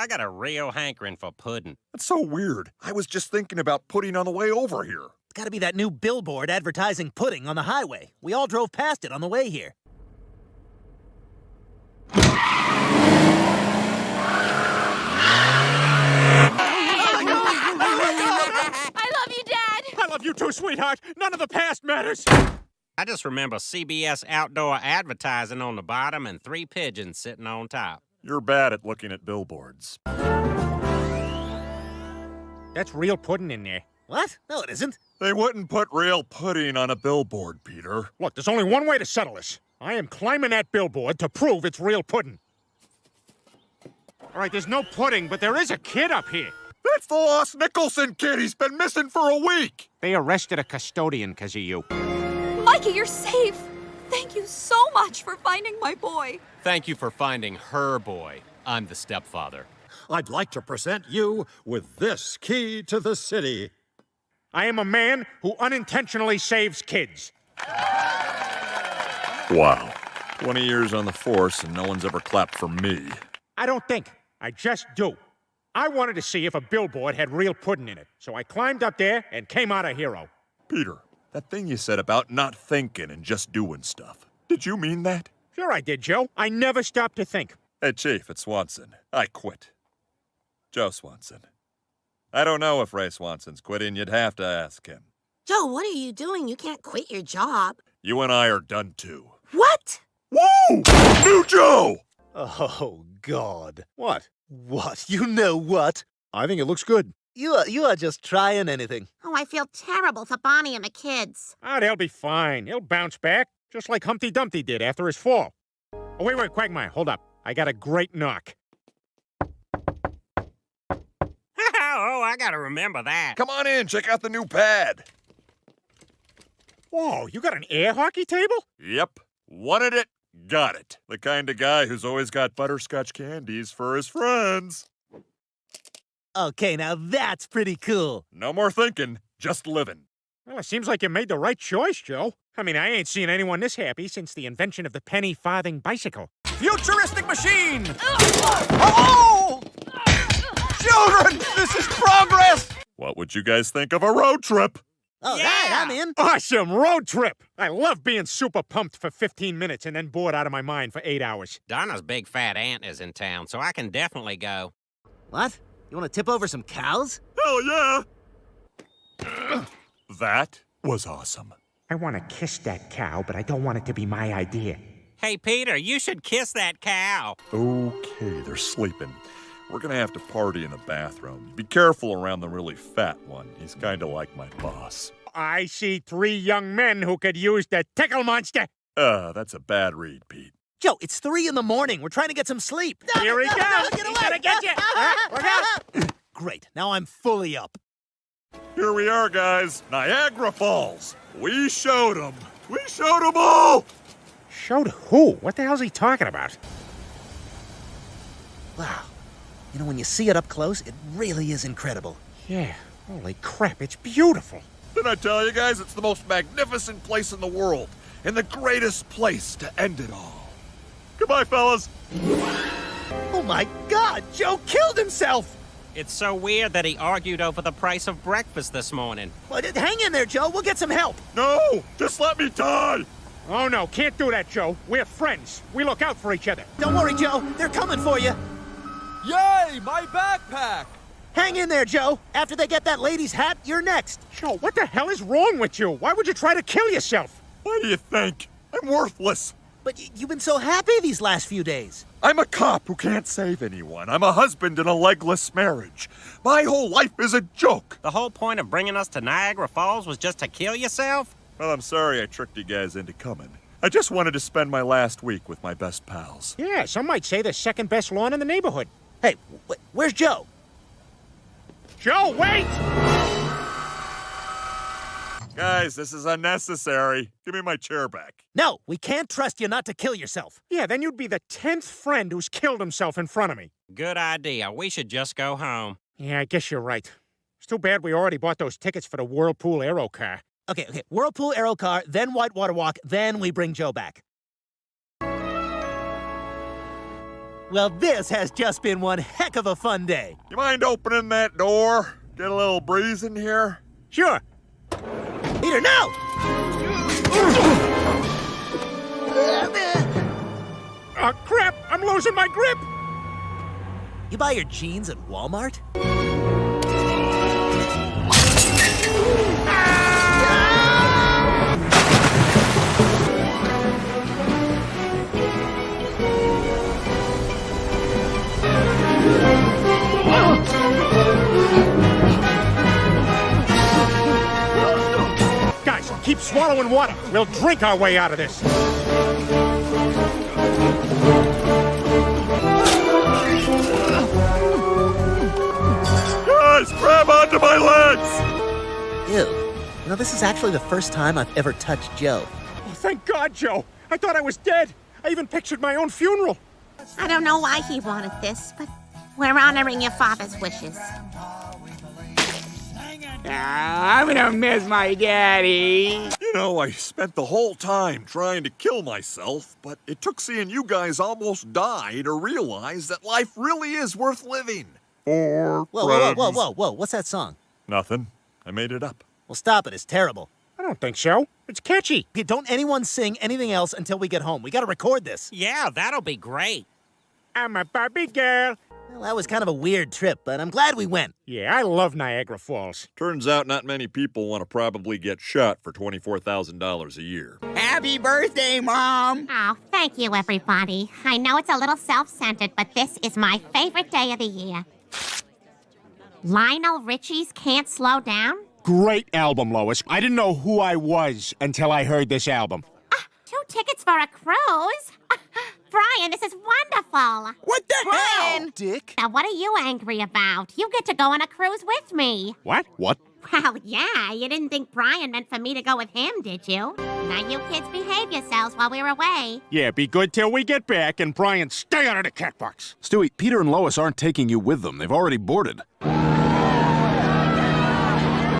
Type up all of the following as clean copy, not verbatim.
I got a real hankering for pudding. That's so weird. I was just thinking about pudding on the way over here. It's gotta be that new billboard advertising pudding on the highway. We all drove past it on the way here. I love you, Dad! I love you too, sweetheart. None of the past matters. I just remember CBS outdoor advertising on the bottom and 3 pigeons sitting on top. You're bad at looking at billboards. That's real pudding in there. What? No, it isn't. They wouldn't put real pudding on a billboard, Peter. Look, there's only one way to settle this. I am climbing that billboard to prove it's real pudding. All right, there's no pudding, but there is a kid up here. That's the Lost Nicholson kid. He's been missing for a week. They arrested a custodian because of you. Mikey, you're safe! Thank you so much for finding my boy. Thank you for finding her boy. I'm the stepfather. I'd like to present you with this key to the city. I am a man who unintentionally saves kids. Wow. 20 years on the force and no one's ever clapped for me. I don't think. I just do. I wanted to see if a billboard had real pudding in it, so I climbed up there and came out a hero. Peter, that thing you said about not thinking and just doing stuff. Did you mean that? Sure I did, Joe. I never stopped to think. Hey, Chief, it's Swanson. I quit. Joe Swanson. I don't know if Ray Swanson's quitting. You'd have to ask him. Joe, what are you doing? You can't quit your job. You and I are done, too. What? Woo! New Joe! Oh, God. What? What? You know what? I think it looks good. You are just trying anything. Oh, I feel terrible for Bonnie and the kids. Ah, they'll be fine. He'll bounce back, just like Humpty Dumpty did after his fall. Oh, wait, Quagmire, hold up. I got a great knock. Oh, I gotta remember that. Come on in, check out the new pad. Whoa, you got an air hockey table? Yep. Wanted it, got it. The kind of guy who's always got butterscotch candies for his friends. Okay, now that's pretty cool. No more thinking, just living. Well, it seems like you made the right choice, Joe. I mean, I ain't seen anyone this happy since the invention of the penny farthing bicycle. Futuristic machine! Oh! Children, this is progress! What would you guys think of a road trip? All Yeah. right, I'm in. Awesome road trip! I love being super pumped for 15 minutes and then bored out of my mind for 8 hours. Donna's big fat aunt is in town, so I can definitely go. What? You want to tip over some cows? Hell yeah! That was awesome. I want to kiss that cow, but I don't want it to be my idea. Hey, Peter, you should kiss that cow. Okay, they're sleeping. We're gonna have to party in the bathroom. Be careful around the really fat one. He's kinda like my boss. I see 3 young men who could use the tickle monster. That's a bad read, Pete. Joe, it's 3 in the morning. We're trying to get some sleep. Here he comes. He's gonna get you. All right, look out. Great. Now I'm fully up. Here we are, guys. Niagara Falls. We showed them. We showed them all! Showed who? What the hell's he talking about? Wow. You know, when you see it up close, it really is incredible. Yeah, holy crap, it's beautiful. Didn't I tell you guys it's the most magnificent place in the world? And the greatest place to end it all. Goodbye, fellas. Oh my God, Joe killed himself! It's so weird that he argued over the price of breakfast this morning. Well, hang in there, Joe. We'll get some help. No! Just let me die! Oh no, can't do that, Joe. We're friends. We look out for each other. Don't worry, Joe. They're coming for you. Yay, my backpack! Hang in there, Joe. After they get that lady's hat, you're next. Joe, what the hell is wrong with you? Why would you try to kill yourself? What do you think? I'm worthless. But you've been so happy these last few days. I'm a cop who can't save anyone. I'm a husband in a legless marriage. My whole life is a joke. The whole point of bringing us to Niagara Falls was just to kill yourself? Well, I'm sorry I tricked you guys into coming. I just wanted to spend my last week with my best pals. Yeah, some might say the second best lawn in the neighborhood. Hey, where's Joe? Joe, wait! Guys, this is unnecessary. Give me my chair back. No, we can't trust you not to kill yourself. Yeah, then you'd be the 10th friend who's killed himself in front of me. Good idea. We should just go home. Yeah, I guess you're right. It's too bad we already bought those tickets for the Whirlpool Aero car. Okay. Whirlpool Aero car, then Whitewater Walk, then we bring Joe back. Well, this has just been one heck of a fun day. You mind opening that door? Get a little breeze in here? Sure. Peter, no! Oh, crap! I'm losing my grip! You buy your jeans at Walmart? Guys, keep swallowing water. We'll drink our way out of this. Guys, grab onto my legs! Ew. This is actually the first time I've ever touched Joe. Oh, thank God, Joe. I thought I was dead. I even pictured my own funeral. I don't know why he wanted this, but we're honoring your father's wishes. I'm gonna miss my daddy. You know, I spent the whole time trying to kill myself, but it took seeing you guys almost die to realize that life really is worth living. For Whoa. What's that song? Nothing. I made it up. Well, stop it. It's terrible. I don't think so. It's catchy. Okay, don't anyone sing anything else until we get home. We gotta record this. Yeah, that'll be great. I'm a Barbie girl. Well, that was kind of a weird trip, but I'm glad we went. Yeah, I love Niagara Falls. Turns out not many people want to probably get shot for $24,000 a year. Happy birthday, Mom. Oh, thank you, everybody. I know it's a little self-centered, but this is my favorite day of the year. Lionel Richie's Can't Slow Down? Great album, Lois. I didn't know who I was until I heard this album. 2 tickets for a cruise? Brian, this is wonderful. What the hell? Dick? Now, what are you angry about? You get to go on a cruise with me. What? What? Well, yeah, you didn't think Brian meant for me to go with him, did you? Now you kids behave yourselves while we're away. Yeah, be good till we get back, and Brian, stay out of the cat box. Stewie, Peter and Lois aren't taking you with them. They've already boarded.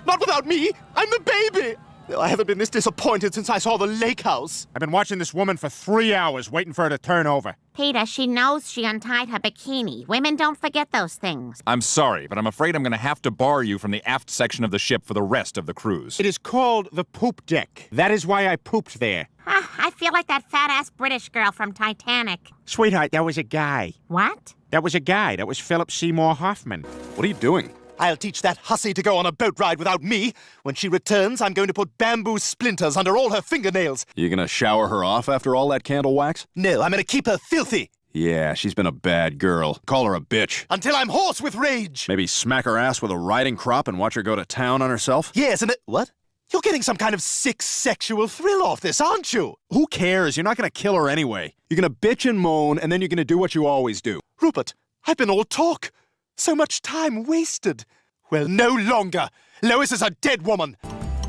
Not without me! I'm the baby! I haven't been this disappointed since I saw the lake house. I've been watching this woman for 3 hours, waiting for her to turn over. Peter, she knows she untied her bikini. Women don't forget those things. I'm sorry, but I'm afraid I'm going to have to bar you from the aft section of the ship for the rest of the cruise. It is called the poop deck. That is why I pooped there. I feel like that fat-ass British girl from Titanic. Sweetheart, that was a guy. What? That was a guy. That was Philip Seymour Hoffman. What are you doing? I'll teach that hussy to go on a boat ride without me. When she returns, I'm going to put bamboo splinters under all her fingernails. You gonna shower her off after all that candle wax? No, I'm gonna keep her filthy. Yeah, she's been a bad girl. Call her a bitch. Until I'm hoarse with rage. Maybe smack her ass with a riding crop and watch her go to town on herself? Yes, and what? You're getting some kind of sick sexual thrill off this, aren't you? Who cares? You're not gonna kill her anyway. You're gonna bitch and moan, and then you're gonna do what you always do. Rupert, I've been all talk. So much time wasted. Well, no longer. Lois is a dead woman.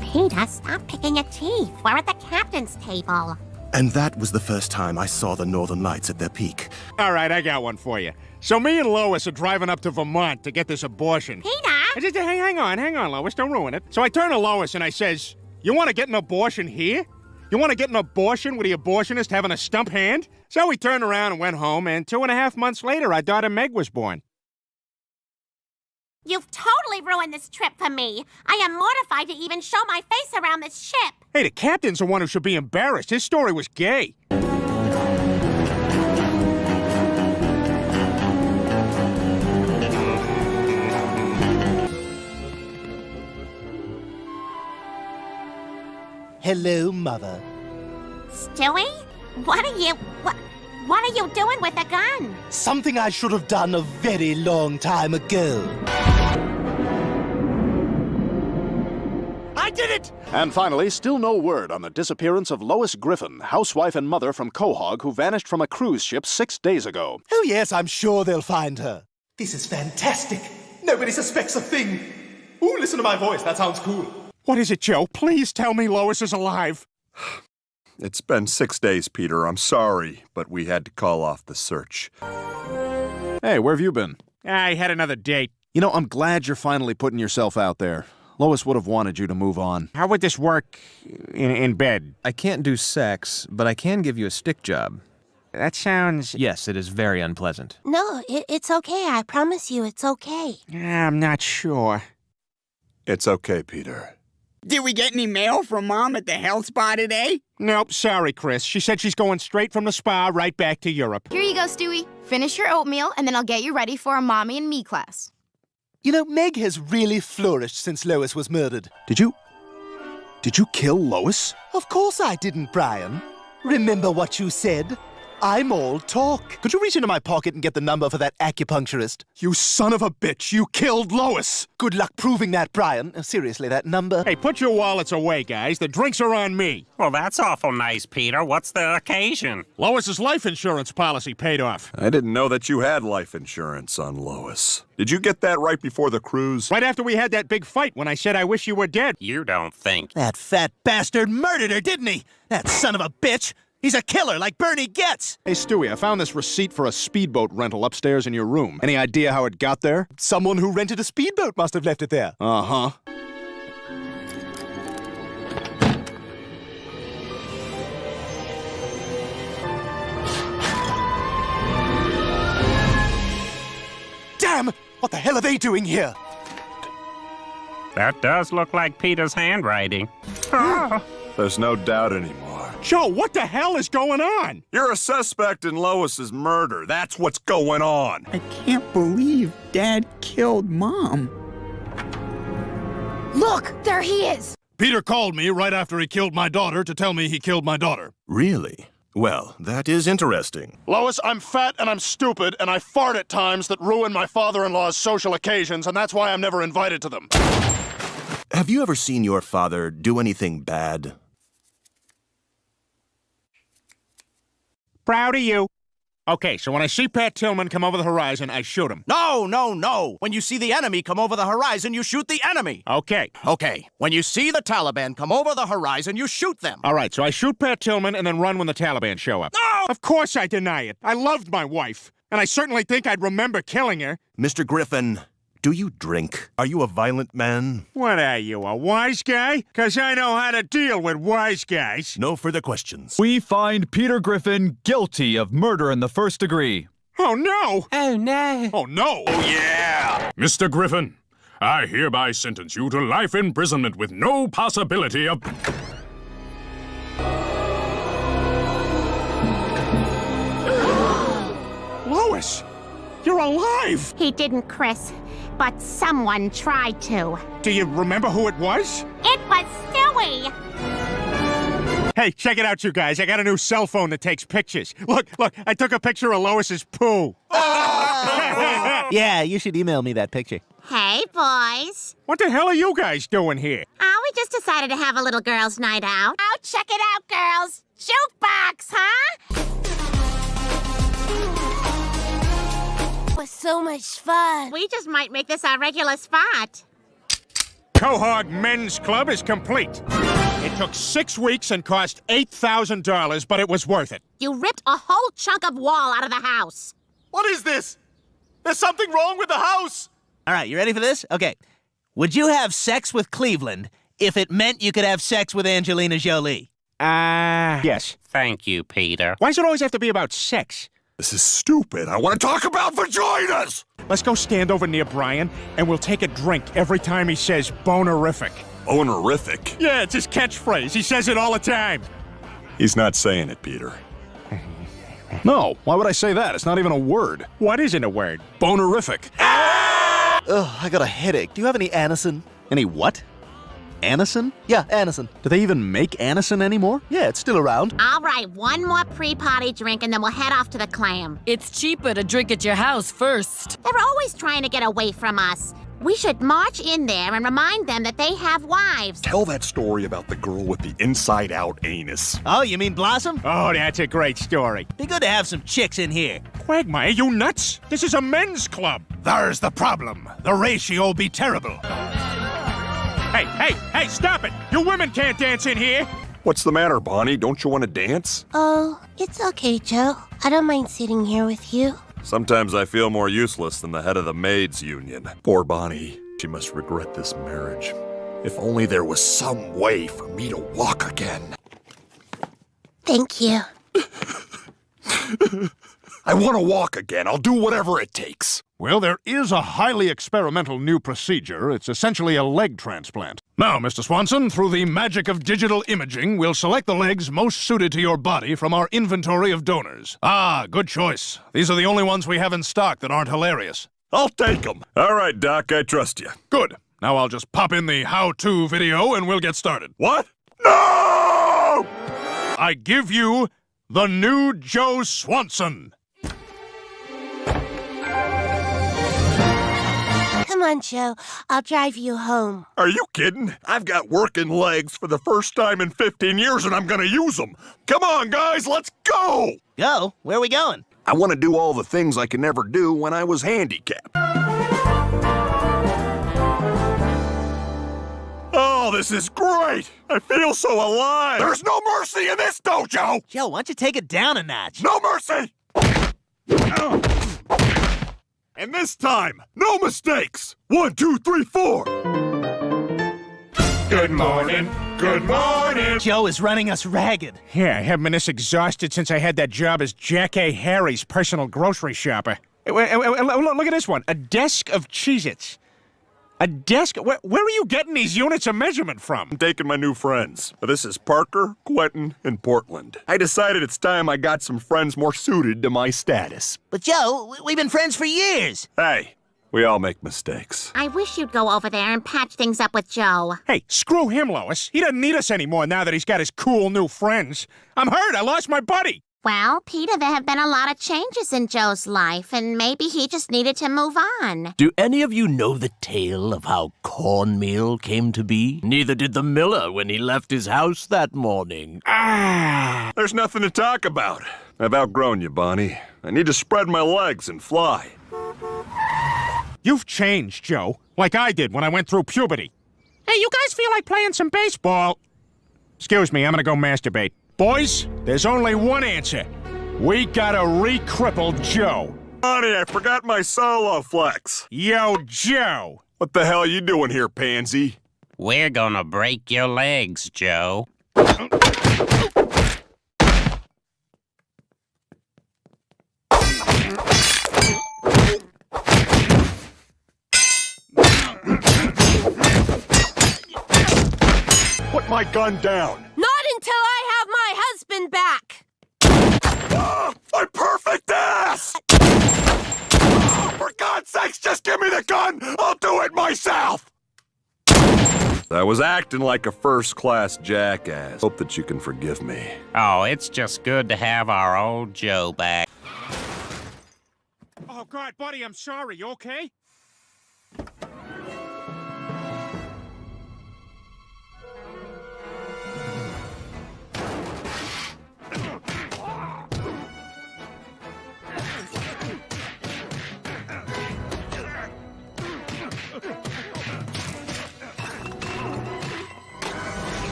Peter, stop picking your teeth. We're at the captain's table. And that was the first time I saw the Northern Lights at their peak. All right, I got one for you. So me and Lois are driving up to Vermont to get this abortion. Peter! Hang on, Lois. Don't ruin it. So I turn to Lois and I says, you want to get an abortion here? You want to get an abortion with the abortionist having a stump hand? So we turned around and went home, and 2.5 months later, our daughter Meg was born. You've totally ruined this trip for me. I am mortified to even show my face around this ship. Hey, the captain's the one who should be embarrassed. His story was gay. Hello, Mother. Stewie? What are you doing with a gun? Something I should have done a very long time ago. I did it! And finally, still no word on the disappearance of Lois Griffin, housewife and mother from Quahog, who vanished from a cruise ship 6 days ago. Oh yes, I'm sure they'll find her. This is fantastic. Nobody suspects a thing. Ooh, listen to my voice. That sounds cool. What is it, Joe? Please tell me Lois is alive. It's been 6 days, Peter. I'm sorry, but we had to call off the search. Hey, where have you been? I had another date. You know, I'm glad you're finally putting yourself out there. Lois would have wanted you to move on. How would this work in bed? I can't do sex, but I can give you a stick job. That sounds... Yes, it is very unpleasant. No, it's okay. I promise you it's okay. I'm not sure. It's okay, Peter. Did we get any mail from Mom at the health spa today? Nope, sorry, Chris. She said she's going straight from the spa right back to Europe. Here you go, Stewie. Finish your oatmeal, and then I'll get you ready for a Mommy and Me class. You know, Meg has really flourished since Lois was murdered. Did you kill Lois? Of course I didn't, Brian. Remember what you said? I'm all talk. Could you reach into my pocket and get the number for that acupuncturist? You son of a bitch, you killed Lois! Good luck proving that, Brian. Seriously, that number... Hey, put your wallets away, guys. The drinks are on me. Well, that's awful nice, Peter. What's the occasion? Lois's life insurance policy paid off. I didn't know that you had life insurance on Lois. Did you get that right before the cruise? Right after we had that big fight when I said I wish you were dead. You don't think. That fat bastard murdered her, didn't he? That son of a bitch! He's a killer like Bernie Getz! Hey, Stewie, I found this receipt for a speedboat rental upstairs in your room. Any idea how it got there? Someone who rented a speedboat must have left it there. Uh-huh. Damn! What the hell are they doing here? That does look like Peter's handwriting. There's no doubt anymore. Joe, what the hell is going on? You're a suspect in Lois's murder. That's what's going on. I can't believe Dad killed Mom. Look, there he is. Peter called me right after he killed my daughter to tell me he killed my daughter. Really? Well, that is interesting. Lois, I'm fat and I'm stupid, and I fart at times that ruin my father-in-law's social occasions, and that's why I'm never invited to them. Have you ever seen your father do anything bad? Proud of you. Okay, so when I see Pat Tillman come over the horizon, I shoot him. No, no, no. When you see the enemy come over the horizon, you shoot the enemy. Okay. Okay, when you see the Taliban come over the horizon, you shoot them. All right, so I shoot Pat Tillman and then run when the Taliban show up. No! Of course I deny it. I loved my wife, and I certainly think I'd remember killing her. Mr. Griffin, do you drink? Are you a violent man? What are you, a wise guy? 'Cause I know how to deal with wise guys. No further questions. We find Peter Griffin guilty of murder in the first degree. Oh, no! Oh, no. Oh, no! Oh, yeah! Mr. Griffin, I hereby sentence you to life imprisonment with no possibility of... Lois! You're alive! He didn't, Chris, but someone tried to. Do you remember who it was? It was Stewie! Hey, check it out, you guys. I got a new cell phone that takes pictures. Look, I took a picture of Lois's poo. Yeah, you should email me that picture. Hey, boys. What the hell are you guys doing here? Oh, we just decided to have a little girls' night out. Oh, check it out, girls. Jukebox, huh? It was so much fun. We just might make this our regular spot. Quahog Men's Club is complete. It took 6 weeks and cost $8,000, but it was worth it. You ripped a whole chunk of wall out of the house. What is this? There's something wrong with the house! All right, you ready for this? Okay. Would you have sex with Cleveland if it meant you could have sex with Angelina Jolie? Yes. Thank you, Peter. Why does it always have to be about sex? This is stupid. I want to talk about vaginas! Let's go stand over near Brian, and we'll take a drink every time he says bonerific. Bonerific? Yeah, it's his catchphrase. He says it all the time. He's not saying it, Peter. No, why would I say that? It's not even a word. What isn't a word? Bonerific. Ugh, I got a headache. Do you have any Anison? Any what? Anison? Yeah, Anison. Do they even make Anison anymore? Yeah, it's still around. All right, one more pre-party drink and then we'll head off to the clam. It's cheaper to drink at your house first. They're always trying to get away from us. We should march in there and remind them that they have wives. Tell that story about the girl with the inside-out anus. Oh, you mean Blossom? Oh, that's a great story. Be good to have some chicks in here. Quagmire, you nuts? This is a men's club. There's the problem. The ratio will be terrible. Hey, stop it! You women can't dance in here! What's the matter, Bonnie? Don't you want to dance? Oh, it's okay, Joe. I don't mind sitting here with you. Sometimes I feel more useless than the head of the maids' union. Poor Bonnie. She must regret this marriage. If only there was some way for me to walk again. Thank you. I want to walk again. I'll do whatever it takes. Well, there is a highly experimental new procedure. It's essentially a leg transplant. Now, Mr. Swanson, through the magic of digital imaging, we'll select the legs most suited to your body from our inventory of donors. Ah, good choice. These are the only ones we have in stock that aren't hilarious. I'll take them. All right, Doc, I trust you. Good. Now I'll just pop in the how-to video and we'll get started. What? No! I give you the new Joe Swanson. Come on, Joe. I'll drive you home. Are you kidding? I've got working legs for the first time in 15 years and I'm gonna use them. Come on, guys, let's go! Go? Where are we going? I want to do all the things I could never do when I was handicapped. Oh, this is great! I feel so alive! There's no mercy in this dojo! Joe, why don't you take it down a notch? No mercy! And this time, no mistakes! 1, 2, 3, 4! Good morning. Good morning. Joe is running us ragged. Yeah, I haven't been this exhausted since I had that job as Jack A. Harry's personal grocery shopper. Look at this one. A desk of Cheez-Its. A desk? Where are you getting these units of measurement from? I'm taking my new friends. This is Parker, Quentin, and Portland. I decided it's time I got some friends more suited to my status. But Joe, we've been friends for years. Hey, we all make mistakes. I wish you'd go over there and patch things up with Joe. Hey, screw him, Lois. He doesn't need us anymore now that he's got his cool new friends. I'm hurt. I lost my buddy. Well, Peter, there have been a lot of changes in Joe's life, and maybe he just needed to move on. Do any of you know the tale of how cornmeal came to be? Neither did the miller when he left his house that morning. There's nothing to talk about. I've outgrown you, Bonnie. I need to spread my legs and fly. You've changed, Joe, like I did when I went through puberty. Hey, you guys feel like playing some baseball? Excuse me, I'm gonna go masturbate. Boys, there's only one answer. We gotta re-cripple Joe. Bonnie, I forgot my solo flex. Yo, Joe. What the hell are you doing here, pansy? We're gonna break your legs, Joe. Put my gun down. Not until I have my husband back. My perfect ass! Oh, for God's sakes, just give me the gun! I'll do it myself! I was acting like a first-class jackass. Hope that you can forgive me. Oh, it's just good to have our old Joe back. Oh, God, buddy, I'm sorry. You okay?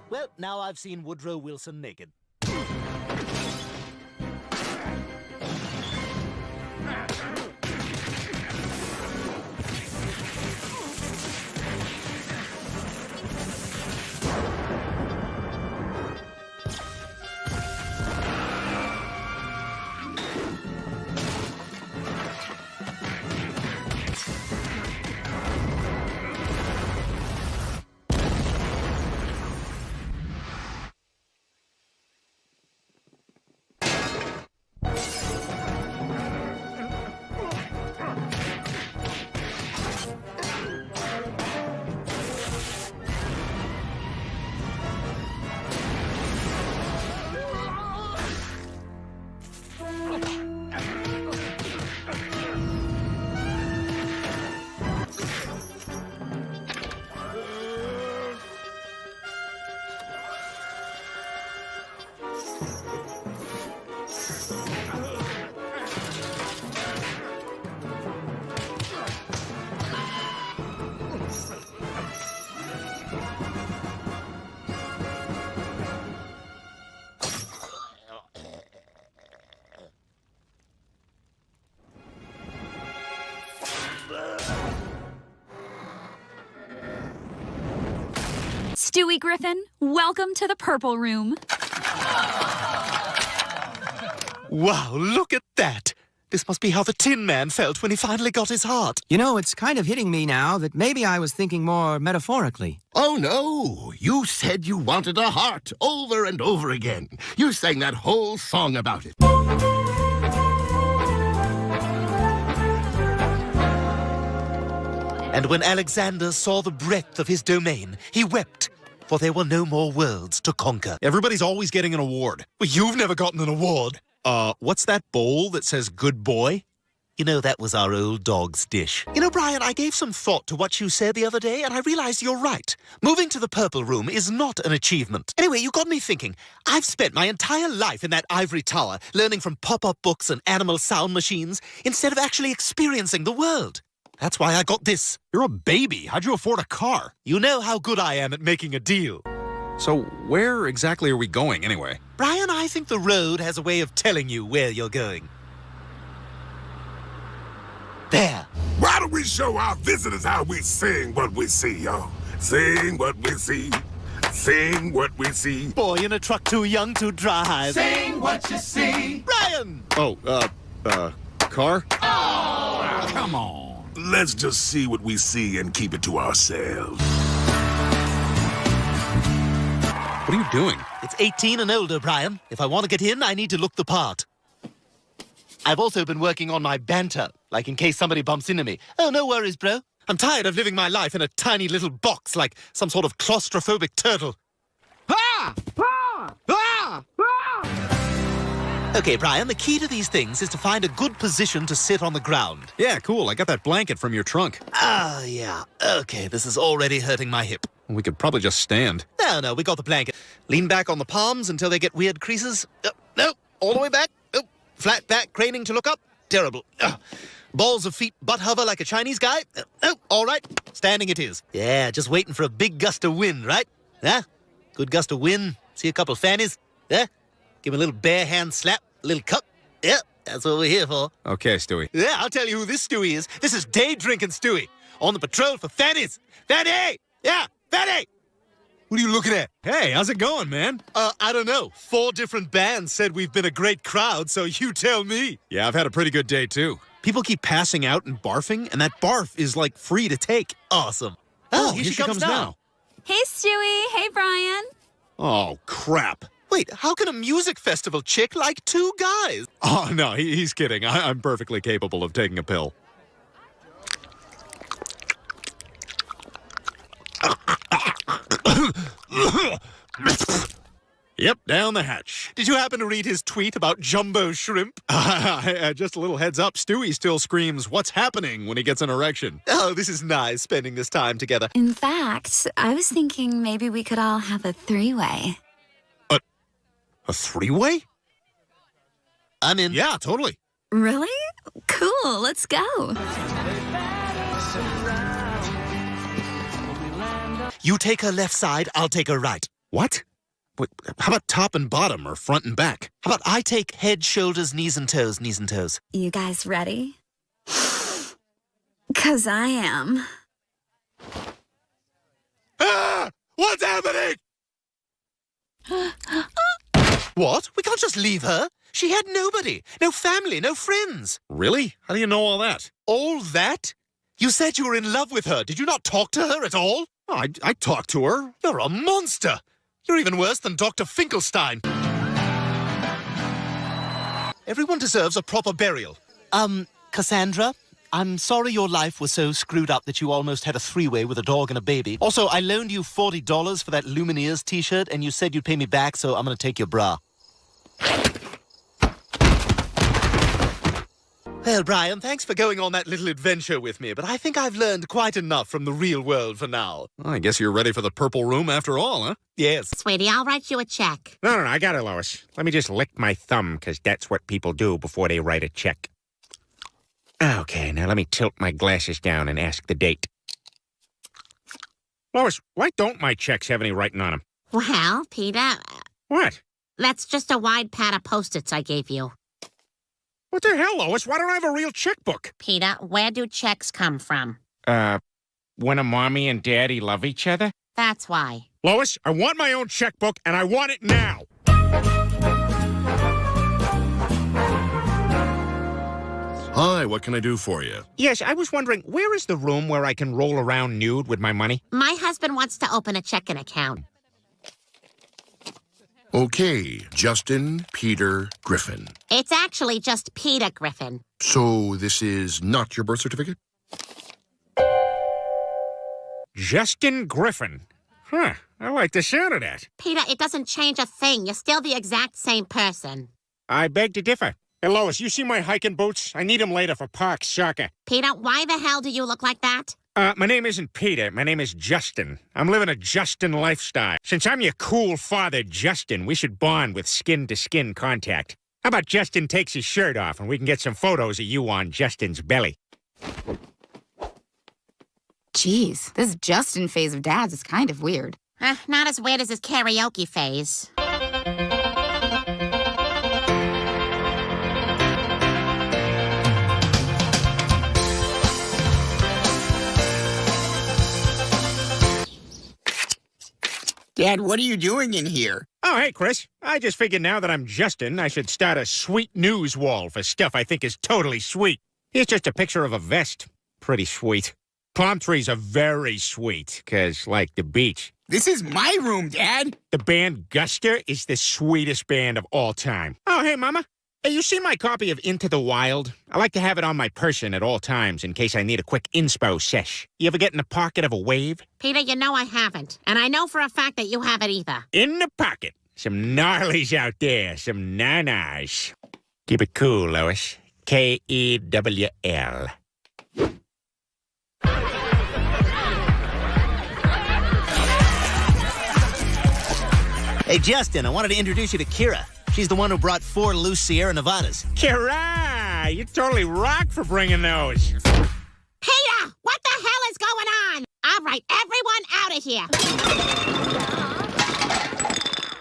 Well, now I've seen Woodrow Wilson naked. Stewie Griffin, welcome to the Purple Room. Wow, look at that. This must be how the Tin Man felt when he finally got his heart. You know, it's kind of hitting me now that maybe I was thinking more metaphorically. Oh, no. You said you wanted a heart over and over again. You sang that whole song about it. And when Alexander saw the breadth of his domain, he wept, for there were no more worlds to conquer. Everybody's always getting an award. Well, you've never gotten an award. What's that bowl that says good boy? You know, that was our old dog's dish. You know, Brian, I gave some thought to what you said the other day, and I realized you're right. Moving to the Purple Room is not an achievement. Anyway, you got me thinking. I've spent my entire life in that ivory tower, learning from pop-up books and animal sound machines, instead of actually experiencing the world. That's why I got this. You're a baby. How'd you afford a car? You know how good I am at making a deal. So where exactly are we going, anyway? Brian, I think the road has a way of telling you where you're going. There. Why don't we show our visitors how we sing what we see, y'all? Sing what we see. Sing what we see. Boy in a truck too young to drive. Sing what you see. Brian! Oh, car? Oh, come on. Let's just see what we see and keep it to ourselves. What are you doing? It's 18 and older, Brian. If I want to get in, I need to look the part. I've also been working on my banter, like in case somebody bumps into me. Oh, no worries, bro. I'm tired of living my life in a tiny little box like some sort of claustrophobic turtle. Ah! Ah! Ah! Ah! Okay, Brian, the key to these things is to find a good position to sit on the ground. Yeah, cool. I got that blanket from your trunk. Ah, yeah. Okay, this is already hurting my hip. We could probably just stand. No, we got the blanket. Lean back on the palms until they get weird creases. No, all the way back. Oh, flat back, craning to look up. Terrible. Balls of feet, butt hover like a Chinese guy. Oh, all right. Standing it is. Yeah, just waiting for a big gust of wind, right? Huh? Good gust of wind. See a couple of fannies. Yeah? Give him a little bare hand slap, a little cup. Yeah, that's what we're here for. Okay, Stewie. Yeah, I'll tell you who this Stewie is. This is day drinking Stewie. On the patrol for fannies. Fanny! Yeah, Fanny! What are you looking at? Hey, how's it going, man? I don't know. 4 different bands said we've been a great crowd, so you tell me. Yeah, I've had a pretty good day, too. People keep passing out and barfing, and that barf is, like, free to take. Awesome. Oh, here she comes now. Hey, Stewie. Hey, Brian. Oh, crap. Wait, how can a music festival chick like 2 guys? Oh, no, he's kidding. I'm perfectly capable of taking a pill. Yep, down the hatch. Did you happen to read his tweet about jumbo shrimp? Just a little heads up, Stewie still screams, "What's happening?" when he gets an erection. Oh, this is nice, spending this time together. In fact, I was thinking maybe we could all have a 3-way. A 3-way? I'm in. Yeah, totally. Really? Cool, let's go. You take her left side, I'll take her right. What? Wait, how about top and bottom or front and back? How about I take head, shoulders, knees and toes, knees and toes? You guys ready? 'Cause I am. Ah! What's happening? What? We can't just leave her. She had nobody. No family, no friends. Really? How do you know all that? All that? You said you were in love with her. Did you not talk to her at all? Oh, I talked to her. You're a monster. You're even worse than Dr. Finkelstein. Everyone deserves a proper burial. Cassandra, I'm sorry your life was so screwed up that you almost had a 3-way with a dog and a baby. Also, I loaned you $40 for that Lumineers t-shirt, and you said you'd pay me back, so I'm gonna take your bra. Well, Brian, thanks for going on that little adventure with me, but I think I've learned quite enough from the real world for now. I guess you're ready for the Purple Room after all, huh? Yes. Sweetie, I'll write you a check. No, I got it, Lois. Let me just lick my thumb, because that's what people do before they write a check. Okay, now let me tilt my glasses down and ask the date. Lois, why don't my checks have any writing on them? Well, Peter... What? That's just a wide pad of Post-its I gave you. What the hell, Lois? Why don't I have a real checkbook? Peter, where do checks come from? When a mommy and daddy love each other? That's why. Lois, I want my own checkbook, and I want it now! Hi, what can I do for you? Yes, I was wondering, where is the room where I can roll around nude with my money? My husband wants to open a checking account. Okay, Justin Peter Griffin. It's actually just Peter Griffin. So this is not your birth certificate? Justin Griffin. Huh, I like the sound of that. Peter, it doesn't change a thing. You're still the exact same person. I beg to differ. Hey, Lois, you see my hiking boots? I need them later for park soccer. Peter, why the hell do you look like that? My name isn't Peter. My name is Justin. I'm living a Justin lifestyle. Since I'm your cool father, Justin, we should bond with skin-to-skin contact. How about Justin takes his shirt off and we can get some photos of you on Justin's belly? Jeez, this Justin phase of Dad's is kind of weird. Not as weird as his karaoke phase. Dad, what are you doing in here? Oh, hey, Chris. I just figured now that I'm Justin, I should start a sweet news wall for stuff I think is totally sweet. Here's just a picture of a vest. Pretty sweet. Palm trees are very sweet, 'cause like the beach. This is my room, Dad. The band Guster is the sweetest band of all time. Oh, hey, Mama. Hey, you see my copy of Into the Wild? I like to have it on my person at all times in case I need a quick inspo sesh. You ever get in the pocket of a wave? Peter, you know I haven't. And I know for a fact that you haven't either. In the pocket. Some gnarlies out there. Some nanas. Keep it cool, Lois. Kewl. Hey, Justin, I wanted to introduce you to Kira. She's the one who brought 4 loose Sierra Nevadas. Kira! You totally rock for bringing those. Peter! What the hell is going on? All right, everyone out of here.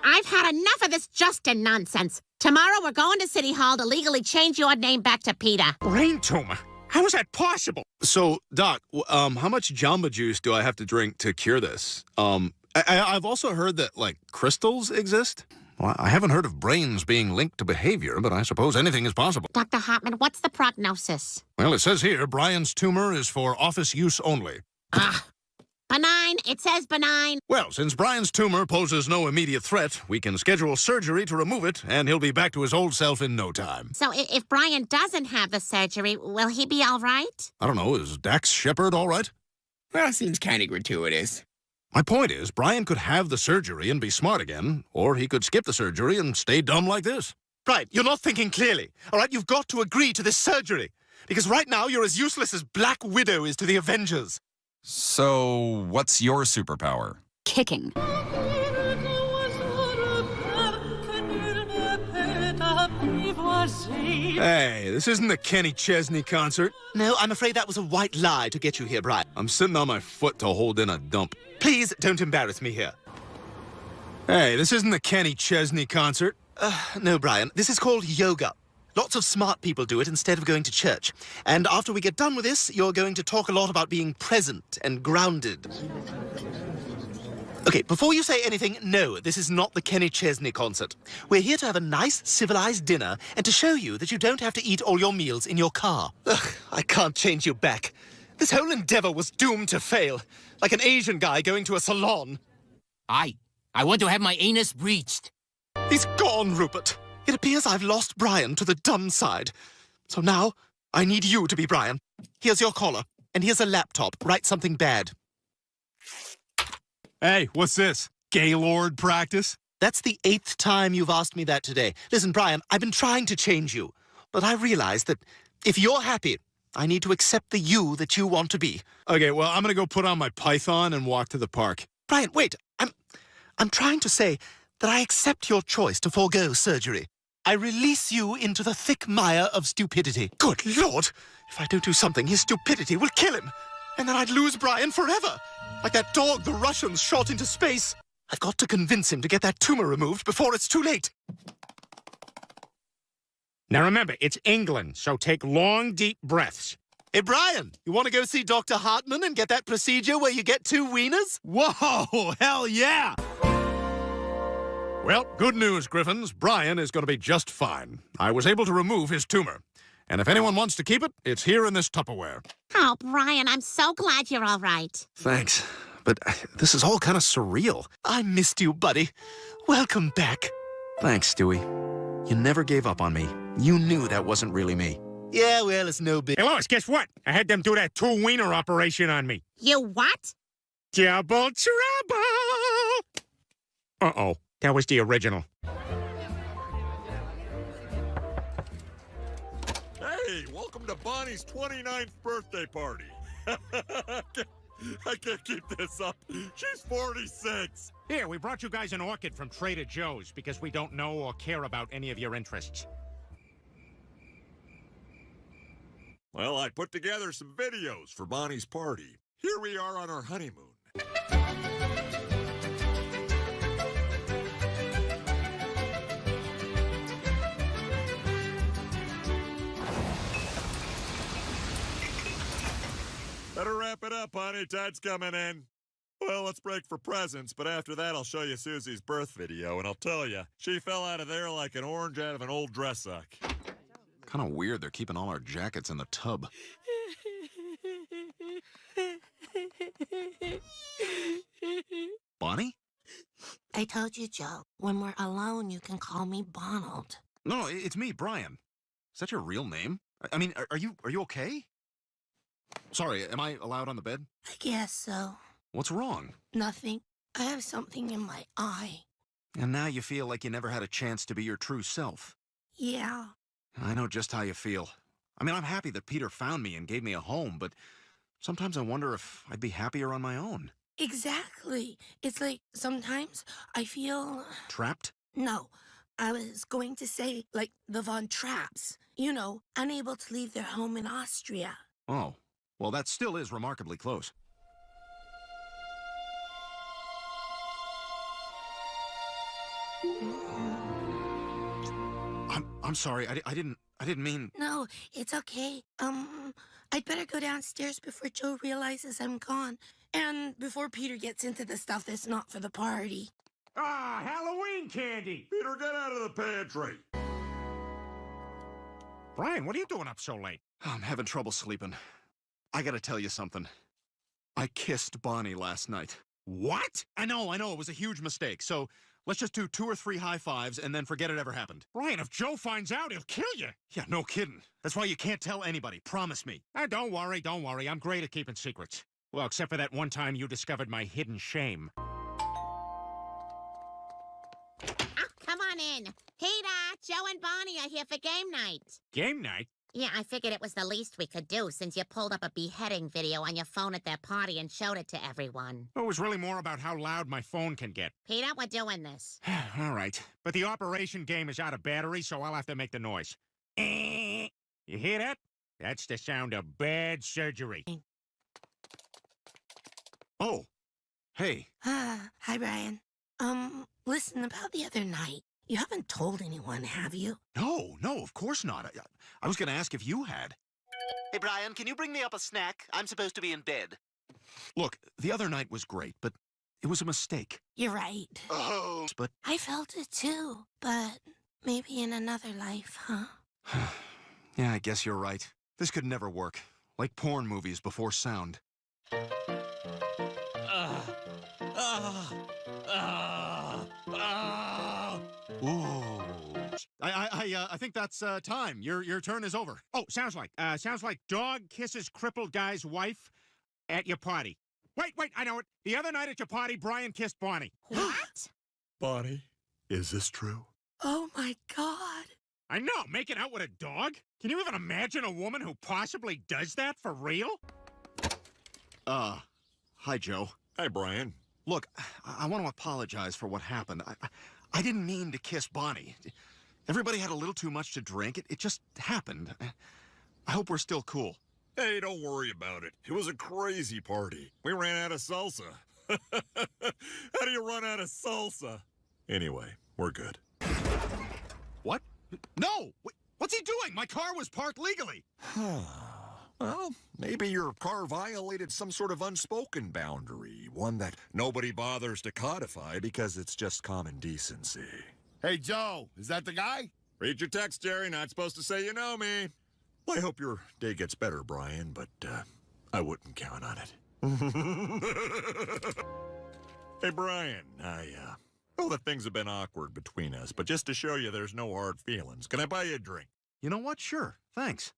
I've had enough of this Justin nonsense. Tomorrow we're going to City Hall to legally change your name back to Peter. Brain tumor? How is that possible? So, Doc, how much Jamba Juice do I have to drink to cure this? I've also heard that, like, crystals exist. Well, I haven't heard of brains being linked to behavior, but I suppose anything is possible. Dr. Hartman, what's the prognosis? Well, it says here, Brian's tumor is for office use only. Benign. It says benign. Well, since Brian's tumor poses no immediate threat, we can schedule surgery to remove it, and he'll be back to his old self in no time. So if Brian doesn't have the surgery, will he be all right? I don't know, is Dax Shepard all right? Well, seems kind of gratuitous. My point is, Brian could have the surgery and be smart again, or he could skip the surgery and stay dumb like this. Brian, you're not thinking clearly. All right, you've got to agree to this surgery. Because right now, you're as useless as Black Widow is to the Avengers. So, what's your superpower? Kicking. Hey, this isn't the Kenny Chesney concert. No, I'm afraid that was a white lie to get you here, Brian. I'm sitting on my foot to hold in a dump. Please don't embarrass me here. Hey, this isn't the Kenny Chesney concert. No, Brian, this is called yoga. Lots of smart people do it instead of going to church. And after we get done with this, you're going to talk a lot about being present and grounded. Okay, before you say anything, no, this is not the Kenny Chesney concert. We're here to have a nice, civilized dinner and to show you that you don't have to eat all your meals in your car. Ugh, I can't change you back. This whole endeavor was doomed to fail. Like an Asian guy going to a salon. I want to have my anus breached. He's gone, Rupert. It appears I've lost Brian to the dumb side. So now, I need you to be Brian. Here's your collar, and here's a laptop. Write something bad. Hey, what's this? Gaylord practice? That's the 8th time you've asked me that today. Listen, Brian, I've been trying to change you. But I realize that if you're happy, I need to accept the you that you want to be. Okay, well, I'm gonna go put on my python and walk to the park. Brian, wait. I'm trying to say that I accept your choice to forego surgery. I release you into the thick mire of stupidity. Good Lord! If I don't do something, his stupidity will kill him. And then I'd lose Brian forever. Like that dog the Russians shot into space. I've got to convince him to get that tumor removed before it's too late. Now remember, it's England, so take long, deep breaths. Hey, Brian, you want to go see Dr. Hartman and get that procedure where you get 2 wieners? Whoa, hell yeah! Well, good news, Griffins. Brian is going to be just fine. I was able to remove his tumor. And if anyone wants to keep it, it's here in this Tupperware. Oh, Brian, I'm so glad you're all right. Thanks. But this is all kind of surreal. I missed you, buddy. Welcome back. Thanks, Stewie. You never gave up on me. You knew that wasn't really me. Yeah, well, it's no big. Hey, Lois, guess what? I had them do that two-wiener operation on me. You what? Double trouble! Uh-oh. That was the original. Hey, welcome to Bonnie's 29th birthday party. I can't keep this up. She's 46. Here, we brought you guys an orchid from Trader Joe's because we don't know or care about any of your interests. Well, I put together some videos for Bonnie's party. Here we are on our honeymoon. Better wrap it up, honey. Tide's coming in. Well, let's break for presents, but after that I'll show you Susie's birth video, and I'll tell you, she fell out of there like an orange out of an old dress sock. Kind of weird they're keeping all our jackets in the tub. Bonnie? I told you, Joe, when we're alone, you can call me Bonald. No, it's me, Brian. Is that your real name? I mean, are you okay? Sorry, am I allowed on the bed? I guess so. What's wrong? Nothing. I have something in my eye. And now you feel like you never had a chance to be your true self. Yeah. I know just how you feel. I mean, I'm happy that Peter found me and gave me a home, but sometimes I wonder if I'd be happier on my own. Exactly. It's like sometimes I feel... Trapped? No. I was going to say, like the Von Trapps. You know, unable to leave their home in Austria. Oh, well, that still is remarkably close. I'm sorry. I didn't mean... No, it's okay. I'd better go downstairs before Joe realizes I'm gone. And before Peter gets into the stuff that's not for the party. Ah, Halloween candy! Peter, get out of the pantry! Brian, what are you doing up so late? I'm having trouble sleeping. I gotta tell you something. I kissed Bonnie last night. What? I know, it was a huge mistake. So let's just do 2 or 3 high fives and then forget it ever happened. Brian, if Joe finds out, he'll kill you. Yeah, no kidding. That's why you can't tell anybody. Promise me. Don't worry. I'm great at keeping secrets. Well, except for that one time you discovered my hidden shame. Come on in. Peter, Joe and Bonnie are here for game night. Game night? Yeah, I figured it was the least we could do since you pulled up a beheading video on your phone at their party and showed it to everyone. It was really more about how loud my phone can get. Peter, we're doing this. All right. But the operation game is out of battery, so I'll have to make the noise. You hear that? That's the sound of bad surgery. Oh, hey. Hi, Brian. Listen, about the other night. You haven't told anyone, have you? No, of course not. I was gonna ask if you had. Hey, Brian, can you bring me up a snack? I'm supposed to be in bed. Look, the other night was great, but it was a mistake. You're right. Oh. But I felt it too, but maybe in another life, huh? yeah, I guess you're right. This could never work. Like porn movies before sound. Ooh. I think that's time. Your turn is over. Oh, sounds like dog kisses crippled guy's wife at your party. Wait, I know it. The other night at your party, Brian kissed Bonnie. What? Bonnie, is this true? Oh my God. I know, making out with a dog? Can you even imagine a woman who possibly does that for real? Hi, Joe. Hi, Brian. Look, I want to apologize for what happened. I didn't mean to kiss Bonnie. Everybody had a little too much to drink. It just happened. I hope we're still cool. Hey, don't worry about it. It was a crazy party. We ran out of salsa. How do you run out of salsa? Anyway, we're good. What? No! What's he doing? My car was parked legally. Well, maybe your car violated some sort of unspoken boundary, one that nobody bothers to codify because it's just common decency. Hey, Joe, is that the guy? Read your text, Jerry. Not supposed to say you know me. Well, I hope your day gets better, Brian, but I wouldn't count on it. Hey, Brian, I know that things have been awkward between us, but just to show you there's no hard feelings, can I buy you a drink? You know what? Sure. Thanks.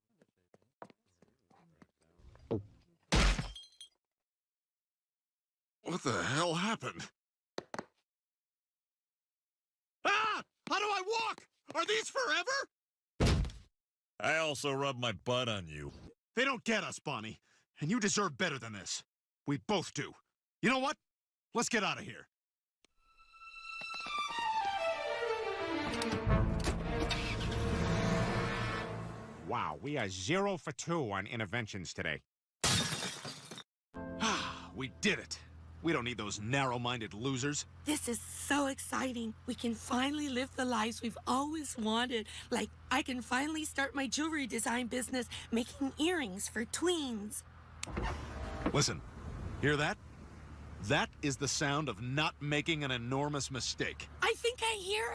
What the hell happened? Ah! How do I walk? Are these forever? I also rub my butt on you. They don't get us, Bonnie. And you deserve better than this. We both do. You know what? Let's get out of here. Wow, we are 0 for 2 on interventions today. We did it. We don't need those narrow-minded losers. This is so exciting. We can finally live the lives we've always wanted. Like, I can finally start my jewelry design business making earrings for tweens. Listen, hear that? That is the sound of not making an enormous mistake. I think I hear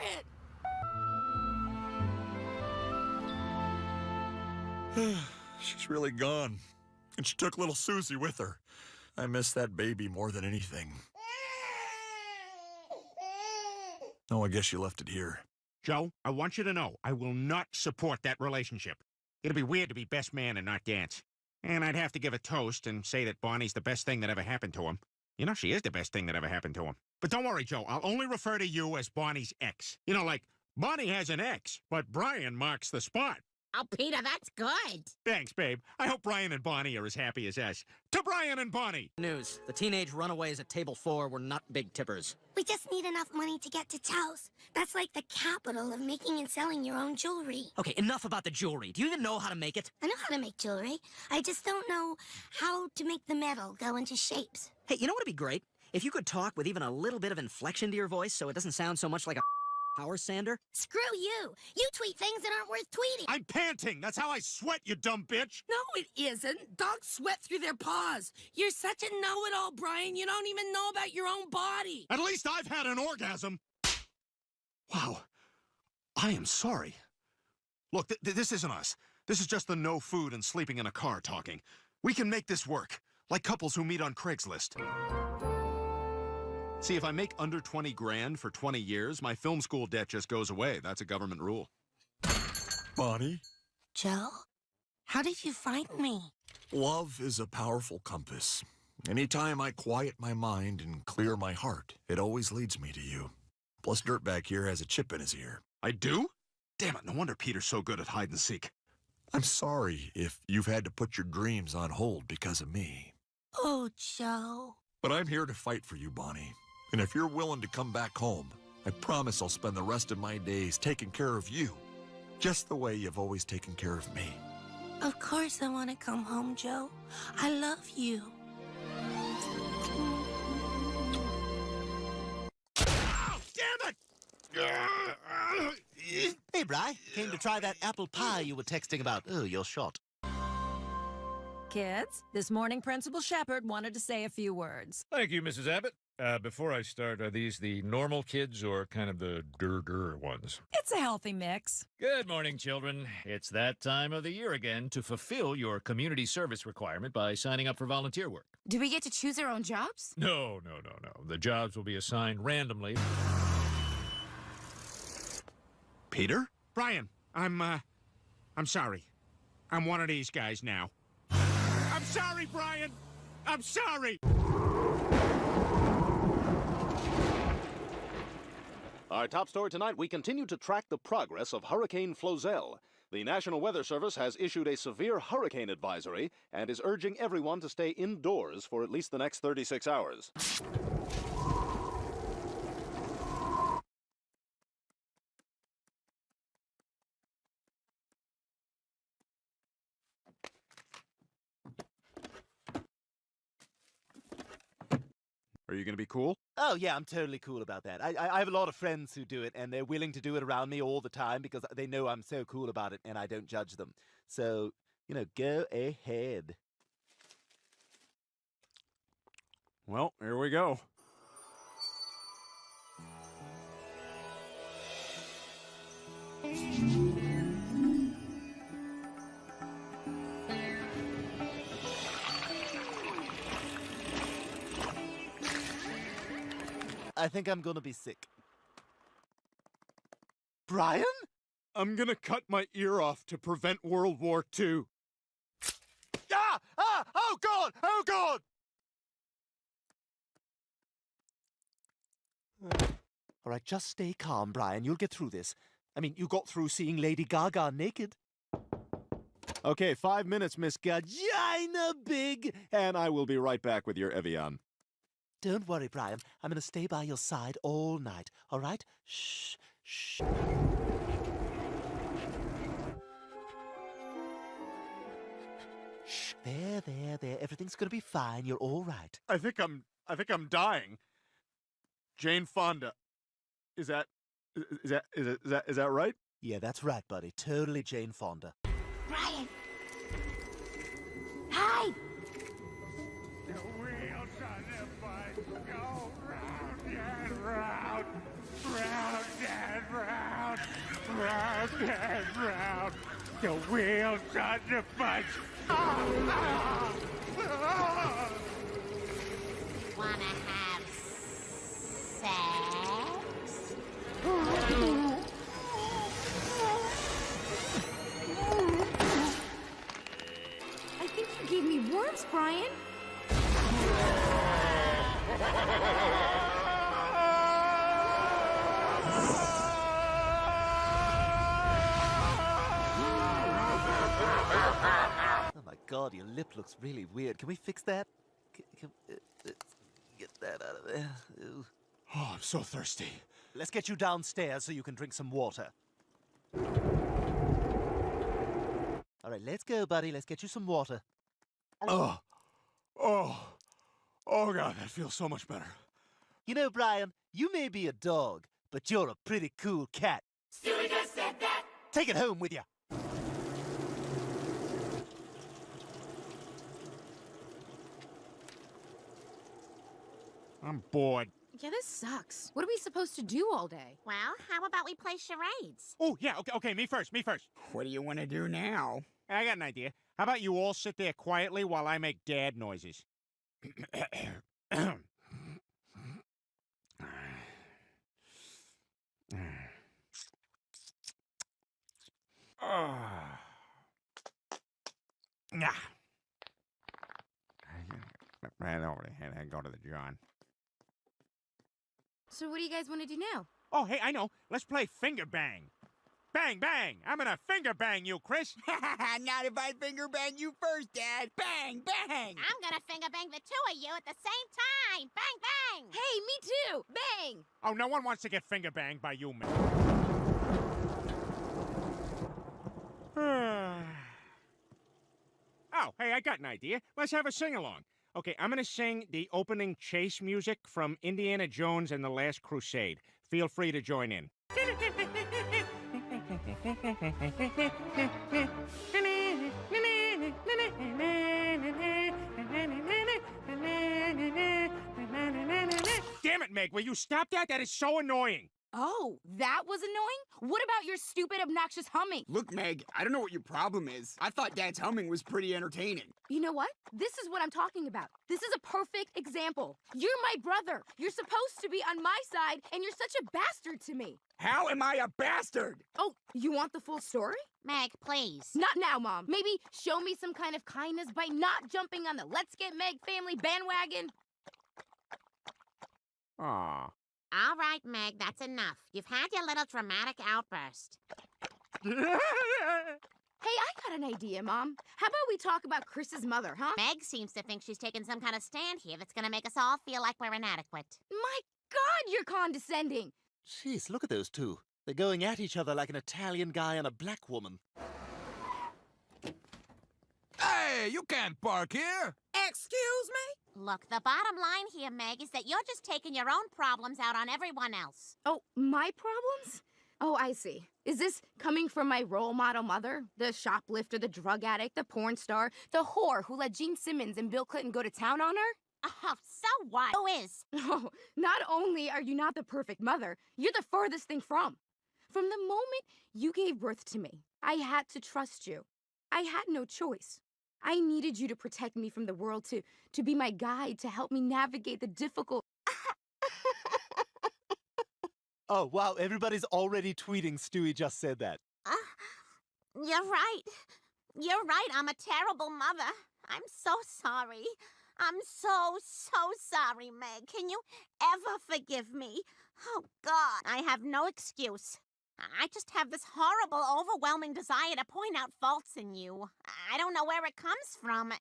it. She's really gone. And she took little Susie with her. I miss that baby more than anything. Oh, I guess she left it here. Joe, I want you to know, I will not support that relationship. It'll be weird to be best man and not dance. And I'd have to give a toast and say that Bonnie's the best thing that ever happened to him. You know, she is the best thing that ever happened to him. But don't worry, Joe, I'll only refer to you as Bonnie's ex. You know, like, Bonnie has an ex, but Brian marks the spot. Oh, Peter, that's good. Thanks, babe. I hope Brian and Bonnie are as happy as us. To Brian and Bonnie! News. The teenage runaways at table 4 were not big tippers. We just need enough money to get to Taos. That's like the capital of making and selling your own jewelry. Okay, enough about the jewelry. Do you even know how to make it? I know how to make jewelry. I just don't know how to make the metal go into shapes. Hey, you know what would be great? If you could talk with even a little bit of inflection to your voice so it doesn't sound so much like a power sander. Screw you! You tweet things that aren't worth tweeting! I'm panting! That's how I sweat, you dumb bitch! No, it isn't. Dogs sweat through their paws. You're such a know-it-all, Brian. You don't even know about your own body. At least I've had an orgasm. Wow. I am sorry. Look, this isn't us. This is just the no food and sleeping in a car talking. We can make this work, like couples who meet on Craigslist. See, if I make under 20 grand for 20 years, my film school debt just goes away. That's a government rule. Bonnie? Joe? How did you find me? Love is a powerful compass. Anytime I quiet my mind and clear my heart, it always leads me to you. Plus, Dirtbag here has a chip in his ear. I do? Damn it, no wonder Peter's so good at hide and seek. I'm sorry if you've had to put your dreams on hold because of me. Oh, Joe. But I'm here to fight for you, Bonnie. And if you're willing to come back home, I promise I'll spend the rest of my days taking care of you. Just the way you've always taken care of me. Of course I want to come home, Joe. I love you. Oh, damn it! Hey, Bri. Came to try that apple pie you were texting about. Oh, you're short. Kids, this morning Principal Shepard wanted to say a few words. Thank you, Mrs. Abbott. Before I start, are these the normal kids or kind of the ones? It's a healthy mix. Good morning, children. It's that time of the year again to fulfill your community service requirement by signing up for volunteer work. Do we get to choose our own jobs? No. The jobs will be assigned randomly. Peter? Brian, I'm sorry. I'm one of these guys now. I'm sorry, Brian! I'm sorry! Our top story tonight, we continue to track the progress of Hurricane Flozell. The National Weather Service has issued a severe hurricane advisory and is urging everyone to stay indoors for at least the next 36 hours. Are you going to be cool? Oh, yeah, I'm totally cool about that. I have a lot of friends who do it, and they're willing to do it around me all the time because they know I'm so cool about it and I don't judge them. So, go ahead. Well, here we go. I think I'm gonna be sick. Brian? I'm gonna cut my ear off to prevent World War II. Ah! Ah! Oh, God! Oh, God! All right, just stay calm, Brian. You'll get through this. I mean, you got through seeing Lady Gaga naked. Okay, 5 minutes, Miss Gagina Big, and I will be right back with your Evian. Don't worry, Brian. I'm gonna stay by your side all night, all right? Shh, shh. Shh, there. Everything's gonna be fine. You're all right. I think I'm dying. Jane Fonda. Is that right? Yeah, that's right, buddy. Totally Jane Fonda. Brian! Hide! The wheels on the bus go round and round, round and round, round and round. The wheels on the bus. Wanna have sex? I think you gave me worms, Brian. Oh my God, your lip looks really weird. Can we fix that? Get that out of there. Ew. Oh, I'm so thirsty. Let's get you downstairs so you can drink some water. All right, let's go, buddy. Let's get you some water. Oh God, that feels so much better. You know, Brian, you may be a dog, but you're a pretty cool cat. Stewie just said that! Take it home with you. I'm bored. Yeah, this sucks. What are we supposed to do all day? Well, how about we play charades? Oh, yeah, okay, me first. What do you want to do now? I got an idea. How about you all sit there quietly while I make dad noises? Right over there and go to the John. So what do you guys want to do now? Oh, hey, I know. Let's play finger bang. Bang, bang! I'm gonna finger bang you, Chris. Not if I finger bang you first, Dad. Bang, bang! I'm gonna finger bang the two of you at the same time. Bang, bang! Hey, me too! Bang! Oh, no one wants to get finger banged by you, man. Oh, hey, I got an idea. Let's have a sing-along. Okay, I'm gonna sing the opening chase music from Indiana Jones and the Last Crusade. Feel free to join in. Damn it, Meg, will you stop that? That is so annoying. Oh, that was annoying? What about your stupid, obnoxious humming? Look, Meg, I don't know what your problem is. I thought Dad's humming was pretty entertaining. You know what? This is what I'm talking about. This is a perfect example. You're my brother. You're supposed to be on my side, and you're such a bastard to me. How am I a bastard? Oh, you want the full story? Meg, please. Not now, Mom. Maybe show me some kind of kindness by not jumping on the Let's Get Meg family bandwagon. Aw. All right, Meg, that's enough. You've had your little dramatic outburst. Hey, I got an idea, Mom. How about we talk about Chris's mother, huh? Meg seems to think she's taken some kind of stand here that's gonna make us all feel like we're inadequate. My God, you're condescending. Jeez, look at those two. They're going at each other like an Italian guy and a black woman. Hey, you can't park here. Excuse me? Look, the bottom line here, Meg, is that you're just taking your own problems out on everyone else. Oh, my problems? Oh, I see. Is this coming from my role model mother? The shoplifter, the drug addict, the porn star, the whore who let Gene Simmons and Bill Clinton go to town on her? Oh, so what? Who is? Oh, not only are you not the perfect mother, you're the furthest thing from. From the moment you gave birth to me, I had to trust you. I had no choice. I needed you to protect me from the world, to be my guide, to help me navigate the difficult... Oh, wow, everybody's already tweeting Stewie just said that. You're right. You're right. I'm a terrible mother. I'm so sorry. I'm so sorry, Meg. Can you ever forgive me? Oh, God. I have no excuse. I just have this horrible, overwhelming desire to point out faults in you. I don't know where it comes from.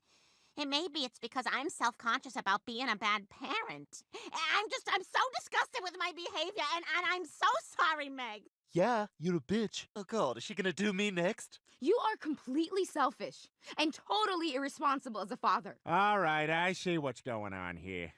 Maybe it's because I'm self-conscious about being a bad parent. I'm so disgusted with my behavior, and I'm so sorry, Meg. Yeah, you're a bitch. Oh, God, is she gonna do me next? You are completely selfish and totally irresponsible as a father. All right, I see what's going on here.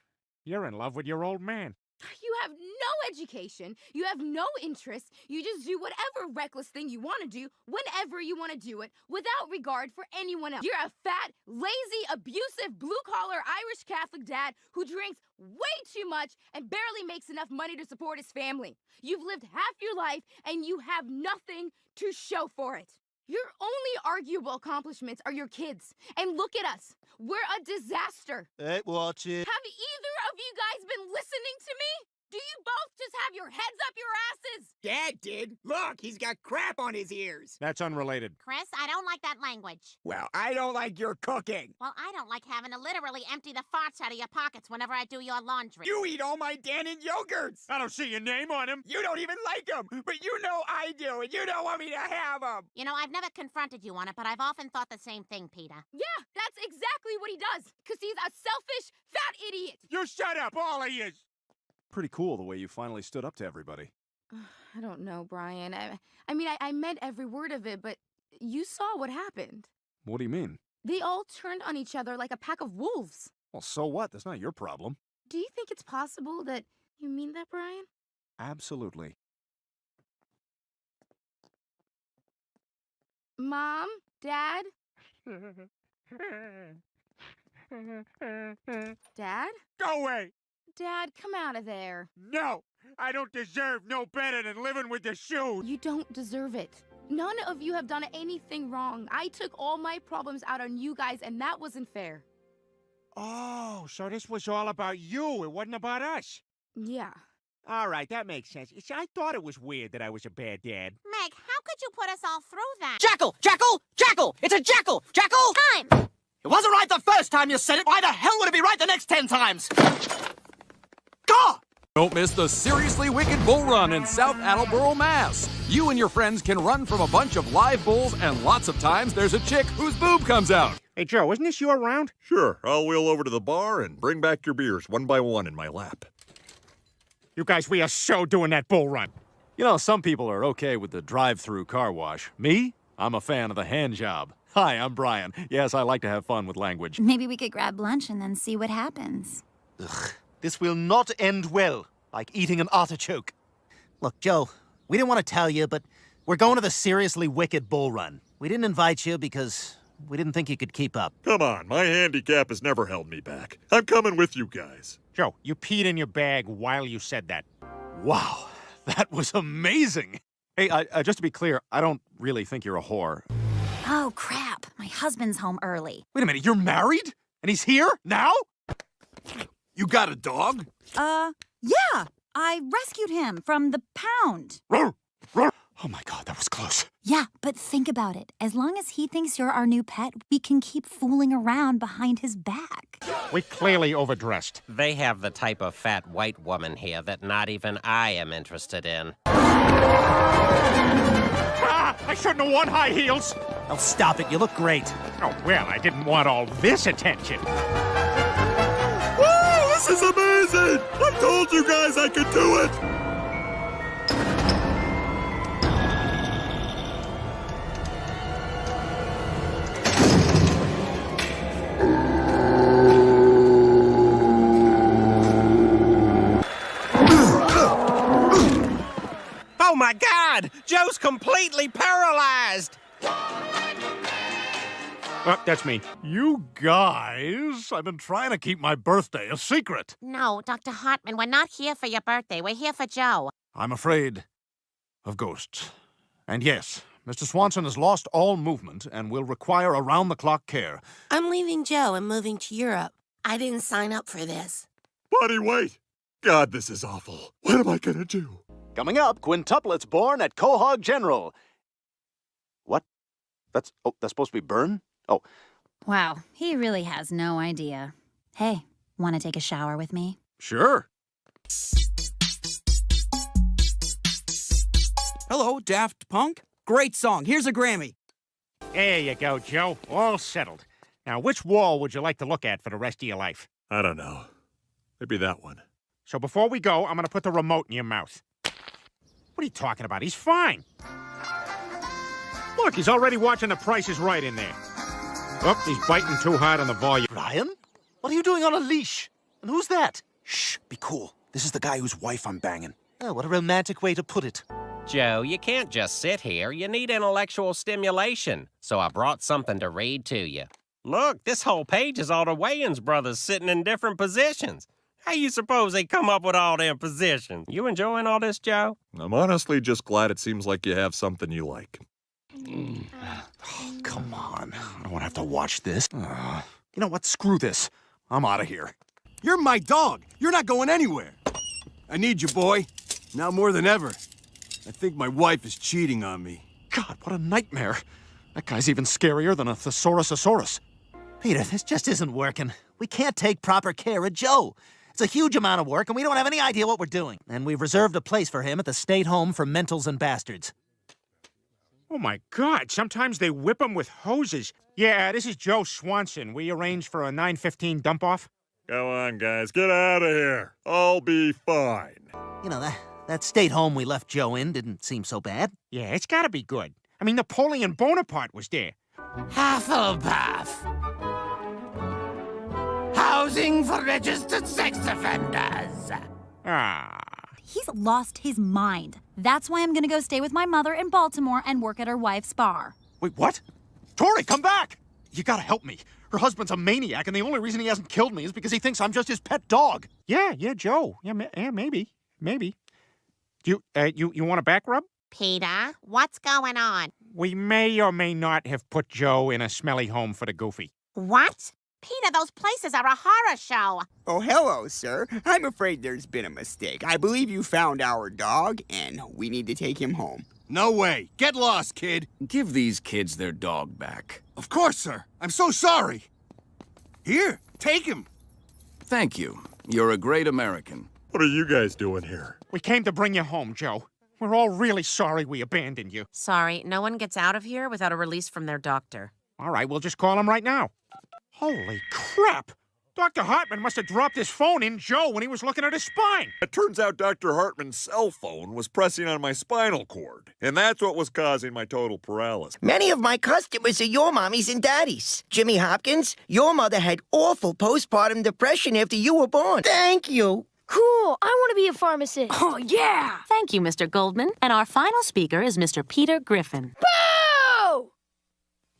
You're in love with your old man. You have no education, you have no interest, you just do whatever reckless thing you want to do, whenever you want to do it, without regard for anyone else. You're a fat, lazy, abusive, blue-collar Irish Catholic dad who drinks way too much and barely makes enough money to support his family. You've lived half your life and you have nothing to show for it. Your only arguable accomplishments are your kids. And look at us. We're a disaster. Hey, watch it. Have either of you guys been listening to me? Do you both just have your heads up your asses? Dad did. Look, he's got crap on his ears. That's unrelated. Chris, I don't like that language. Well, I don't like your cooking. Well, I don't like having to literally empty the farts out of your pockets whenever I do your laundry. You eat all my Dannon yogurts. I don't see your name on him. You don't even like them, but you know I do, and you don't want me to have them. You know, I've never confronted you on it, but I've often thought the same thing, Peter. Yeah, that's exactly what he does, because he's a selfish, fat idiot. You shut up, all of you. Pretty cool the way you finally stood up to everybody. I don't know, Brian. I mean, I meant every word of it, but you saw what happened. What do you mean? They all turned on each other like a pack of wolves. Well, so what? That's not your problem. Do you think it's possible that you mean that, Brian? Absolutely. Mom? Dad? Dad? Go away! Dad, come out of there. No! I don't deserve no better than living with the shoes! You don't deserve it. None of you have done anything wrong. I took all my problems out on you guys, and that wasn't fair. Oh, so this was all about you. It wasn't about us. Yeah. All right, that makes sense. You see, I thought it was weird that I was a bad dad. Meg, how could you put us all through that? Jackal! Jackal! Jackal! It's a jackal! Jackal! Time! It wasn't right the first time you said it. Why the hell would it be right the next 10 times? Gah! Don't miss the Seriously Wicked Bull Run in South Attleboro, Mass. You and your friends can run from a bunch of live bulls, and lots of times there's a chick whose boob comes out. Hey, Joe, isn't this your round? Sure, I'll wheel over to the bar and bring back your beers one by one in my lap. You guys, we are so doing that bull run. You know, some people are okay with the drive-through car wash. Me? I'm a fan of the hand job. Hi, I'm Brian. Yes, I like to have fun with language. Maybe we could grab lunch and then see what happens. Ugh, this will not end well, like eating an artichoke. Look, Joe, we didn't want to tell you, but we're going to the Seriously Wicked Bull Run. We didn't invite you because we didn't think you could keep up. Come on, my handicap has never held me back. I'm coming with you guys. Joe, you peed in your bag while you said that. Wow, that was amazing. Hey, just to be clear, I don't really think you're a whore. Oh, crap. My husband's home early. Wait a minute, you're married? And he's here? Now? You got a dog? Yeah. I rescued him from the pound. Oh my God, that was close. Yeah, but think about it. As long as he thinks you're our new pet, we can keep fooling around behind his back. We clearly overdressed. They have the type of fat white woman here that not even I am interested in. Ah! I shouldn't have worn high heels! Oh, stop it. You look great. Oh, well, I didn't want all this attention. Woo! This is amazing! I told you guys I could do it! Oh my God! Joe's completely paralyzed! Oh, that's me. You guys, I've been trying to keep my birthday a secret. No, Dr. Hartman, we're not here for your birthday. We're here for Joe. I'm afraid of ghosts. And yes, Mr. Swanson has lost all movement and will require around-the-clock care. I'm leaving Joe and moving to Europe. I didn't sign up for this. Buddy, wait! God, this is awful. What am I gonna do? Coming up, quintuplets born at Quahog General. What? That's supposed to be burn? Oh. Wow, he really has no idea. Hey, want to take a shower with me? Sure. Hello, Daft Punk. Great song. Here's a Grammy. There you go, Joe. All settled. Now, which wall would you like to look at for the rest of your life? I don't know. Maybe that one. So before we go, I'm going to put the remote in your mouth. What are you talking about? He's fine. Look, he's already watching The Price is Right in there. Oh, he's biting too hard on the volume. Brian? What are you doing on a leash? And who's that? Shh, be cool. This is the guy whose wife I'm banging. Oh, what a romantic way to put it. Joe, you can't just sit here. You need intellectual stimulation. So I brought something to read to you. Look, this whole page is all the Wayans brothers sitting in different positions. How you suppose they come up with all them positions? You enjoying all this, Joe? I'm honestly just glad it seems like you have something you like. Oh, come on. I don't want to have to watch this. You know what? Screw this. I'm out of here. You're my dog. You're not going anywhere. I need you, boy. Now more than ever. I think my wife is cheating on me. God, what a nightmare. That guy's even scarier than a thesaurusosaurus. Peter, this just isn't working. We can't take proper care of Joe. It's a huge amount of work, and we don't have any idea what we're doing. And we've reserved a place for him at the State Home for Mentals and Bastards. Oh, my God. Sometimes they whip him with hoses. Yeah, this is Joe Swanson. We arranged for a 9:15 dump-off. Go on, guys. Get out of here. I'll be fine. You know, that State Home we left Joe in didn't seem so bad. Yeah, it's got to be good. I mean, Napoleon Bonaparte was there. Hufflepuff. Housing for registered sex offenders. Ah. He's lost his mind. That's why I'm gonna go stay with my mother in Baltimore and work at her wife's bar. Wait, what? Tori, come back! You gotta help me. Her husband's a maniac, and the only reason he hasn't killed me is because he thinks I'm just his pet dog. Yeah, Joe. Yeah, maybe. Do you want a back rub? Peter, what's going on? We may or may not have put Joe in a smelly home for the goofy. What? Peter, those places are a horror show. Oh, hello, sir. I'm afraid there's been a mistake. I believe you found our dog, and we need to take him home. No way. Get lost, kid. Give these kids their dog back. Of course, sir. I'm so sorry. Here, take him. Thank you. You're a great American. What are you guys doing here? We came to bring you home, Joe. We're all really sorry we abandoned you. Sorry, no one gets out of here without a release from their doctor. All right, we'll just call him right now. Holy crap! Dr. Hartman must have dropped his phone in Joe when he was looking at his spine. It turns out Dr. Hartman's cell phone was pressing on my spinal cord, and that's what was causing my total paralysis. Many of my customers are your mommies and daddies. Jimmy Hopkins, your mother had awful postpartum depression after you were born. Thank you. Cool. I want to be a pharmacist. Oh, yeah! Thank you, Mr. Goldman. And our final speaker is Mr. Peter Griffin. Boo!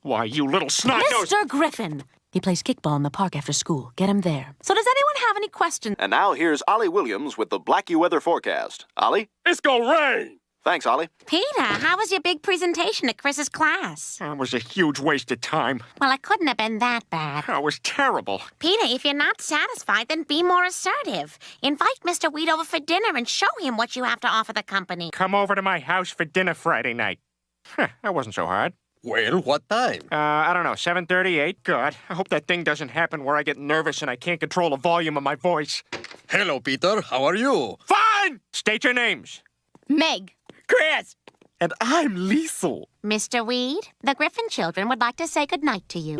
Why, you little snot-nosed... Mr. Griffin! He plays kickball in the park after school. Get him there. So does anyone have any questions? And now here's Ollie Williams with the Blackie weather forecast. Ollie? It's gonna rain! Thanks, Ollie. Peter, how was your big presentation at Chris's class? That was a huge waste of time. Well, it couldn't have been that bad. That was terrible. Peter, if you're not satisfied, then be more assertive. Invite Mr. Weed over for dinner and show him what you have to offer the company. Come over to my house for dinner Friday night. That wasn't so hard. Well, what time? I don't know, 7:38. God, I hope that thing doesn't happen where I get nervous and I can't control the volume of my voice. Hello, Peter. How are you? Fine! State your names. Meg. Chris. And I'm Liesel. Mr. Weed, the Griffin children would like to say goodnight to you.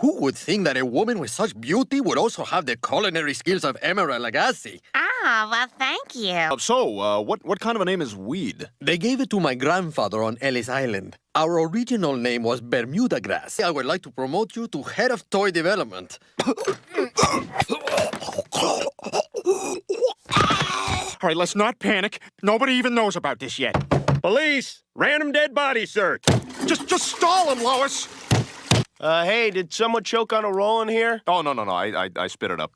Who would think that a woman with such beauty would also have the culinary skills of Emerald Lagasse? Ah, well, thank you. What kind of a name is Weed? They gave it to my grandfather on Ellis Island. Our original name was Bermuda Grass. I would like to promote you to head of toy development. All right, let's not panic. Nobody even knows about this yet. Police! Random dead body search. Just stall him, Lois. Hey, did someone choke on a roll in here? Oh, no. I spit it up.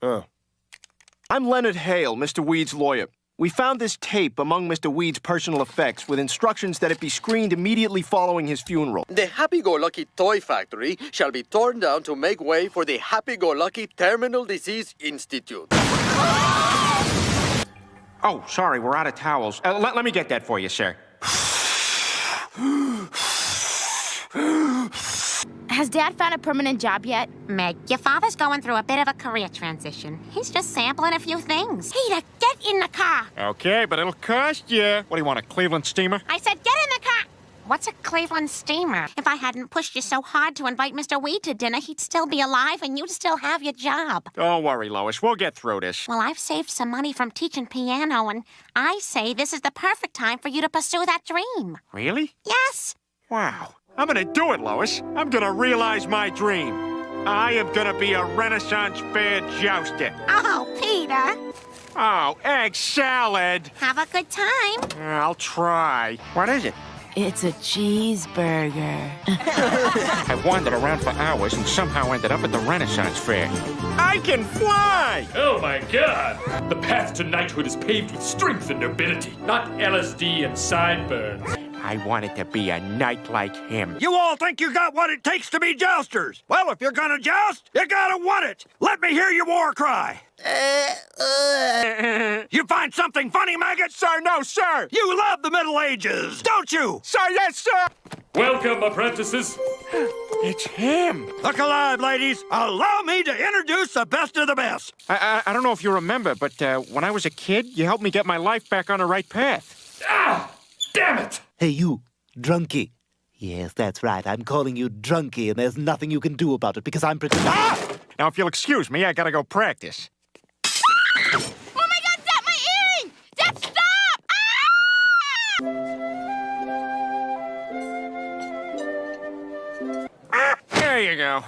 I'm Leonard Hale, Mr. Weed's lawyer. We found this tape among Mr. Weed's personal effects with instructions that it be screened immediately following his funeral. The Happy-Go-Lucky Toy Factory shall be torn down to make way for the Happy-Go-Lucky Terminal Disease Institute. Oh, sorry, we're out of towels. Let me get that for you, sir. Has Dad found a permanent job yet? Meg, your father's going through a bit of a career transition. He's just sampling a few things. Peter, get in the car. Okay, but it'll cost you. What do you want, a Cleveland steamer? I said get in the car. What's a Cleveland steamer? If I hadn't pushed you so hard to invite Mr. Weed to dinner, he'd still be alive and you'd still have your job. Don't worry, Lois. We'll get through this. Well, I've saved some money from teaching piano, and I say this is the perfect time for you to pursue that dream. Really? Yes. Wow. I'm gonna do it, Lois. I'm gonna realize my dream. I am gonna be a Renaissance fair jouster. Oh, Peter. Oh, egg salad. Have a good time. I'll try. What is it? It's a cheeseburger. I wandered around for hours and somehow ended up at the Renaissance fair. I can fly! Oh my god! The path to knighthood is paved with strength and nobility, not LSD and sideburns. I wanted to be a knight like him. You all think you got what it takes to be jousters? Well, if you're gonna joust, you gotta want it. Let me hear your war cry. You find something funny, maggot? Sir, no, sir! You love the Middle Ages, don't you? Sir, yes, sir! Welcome, apprentices. It's him. Look alive, ladies. Allow me to introduce the best of the best. I don't know if you remember, but when I was a kid, you helped me get my life back on the right path. Ah! Damn it! Hey, you, drunkie. Yes, that's right. I'm calling you drunkie, and there's nothing you can do about it because I'm pretty... Ah! Now, if you'll excuse me, I gotta go practice. Oh my God, Dad, my earring! Dad, stop! There you go.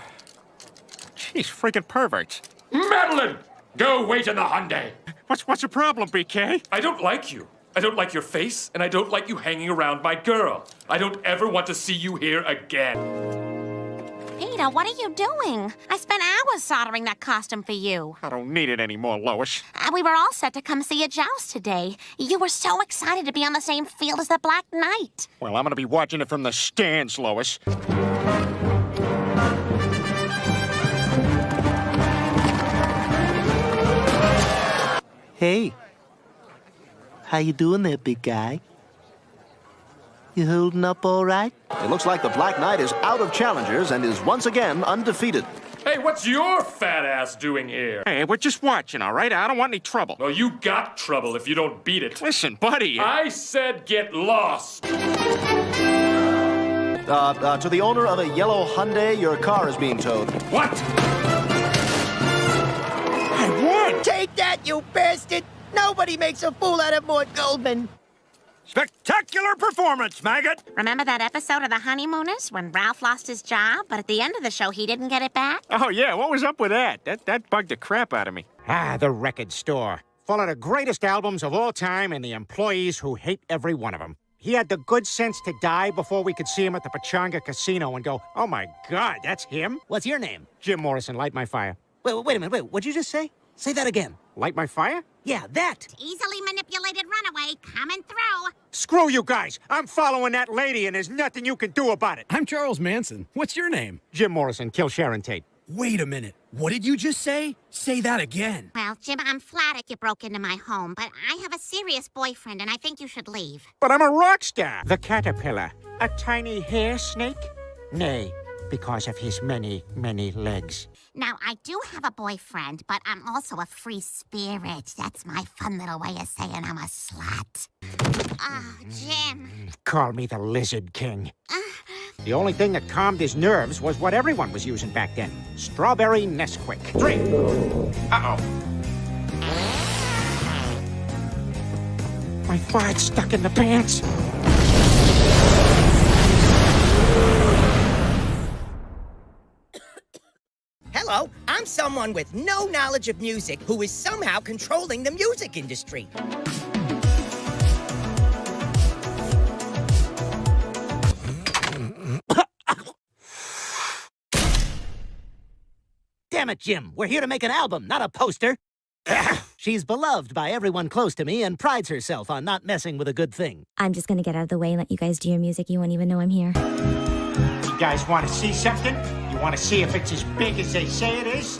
Jeez, freaking perverts. Madeline! Go wait in the Hyundai. What's the problem, BK? I don't like you. I don't like your face, and I don't like you hanging around my girl. I don't ever want to see you here again. Peter, what are you doing? I spent hours soldering that costume for you. I don't need it anymore, Lois. We were all set to come see a joust today. You were so excited to be on the same field as the Black Knight. Well, I'm gonna be watching it from the stands, Lois. Hey. How you doing there, big guy? You holding up all right? It looks like the Black Knight is out of challengers and is once again undefeated. Hey, what's your fat ass doing here? Hey, we're just watching, all right? I don't want any trouble. No, you got trouble if you don't beat it. Listen, buddy. I said get lost. To the owner of a yellow Hyundai, your car is being towed. What? I won! Take that, you bastard! Nobody makes a fool out of Mort Goldman. Spectacular performance, maggot! Remember that episode of The Honeymooners when Ralph lost his job, but at the end of the show he didn't get it back? Oh, yeah, what was up with that? That bugged the crap out of me. Ah, the record store. Full of the greatest albums of all time and the employees who hate every one of them. He had the good sense to die before we could see him at the Pachanga Casino and go, oh my God, that's him? What's your name? Jim Morrison, light my fire. Wait a minute, what'd you just say? Say that again. Light my fire? Yeah, that. Easily manipulated runaway coming through. Screw you guys. I'm following that lady and there's nothing you can do about it. I'm Charles Manson. What's your name? Jim Morrison, kill Sharon Tate. Wait a minute. What did you just say? Say that again. Well, Jim, I'm flattered you broke into my home, but I have a serious boyfriend and I think you should leave. But I'm a rock star. The caterpillar. A tiny hair snake? Nay, because of his many, many legs. Now, I do have a boyfriend, but I'm also a free spirit. That's my fun little way of saying I'm a slut. Oh, Jim. Call me the Lizard King. The only thing that calmed his nerves was what everyone was using back then. Strawberry Nesquik. Drink. Uh-oh. My fart's stuck in the pants. Hello, I'm someone with no knowledge of music who is somehow controlling the music industry. Damn it, Jim. We're here to make an album, not a poster. She's beloved by everyone close to me and prides herself on not messing with a good thing. I'm just gonna get out of the way and let you guys do your music. You won't even know I'm here. You guys want to see something? You want to see if it's as big as they say it is?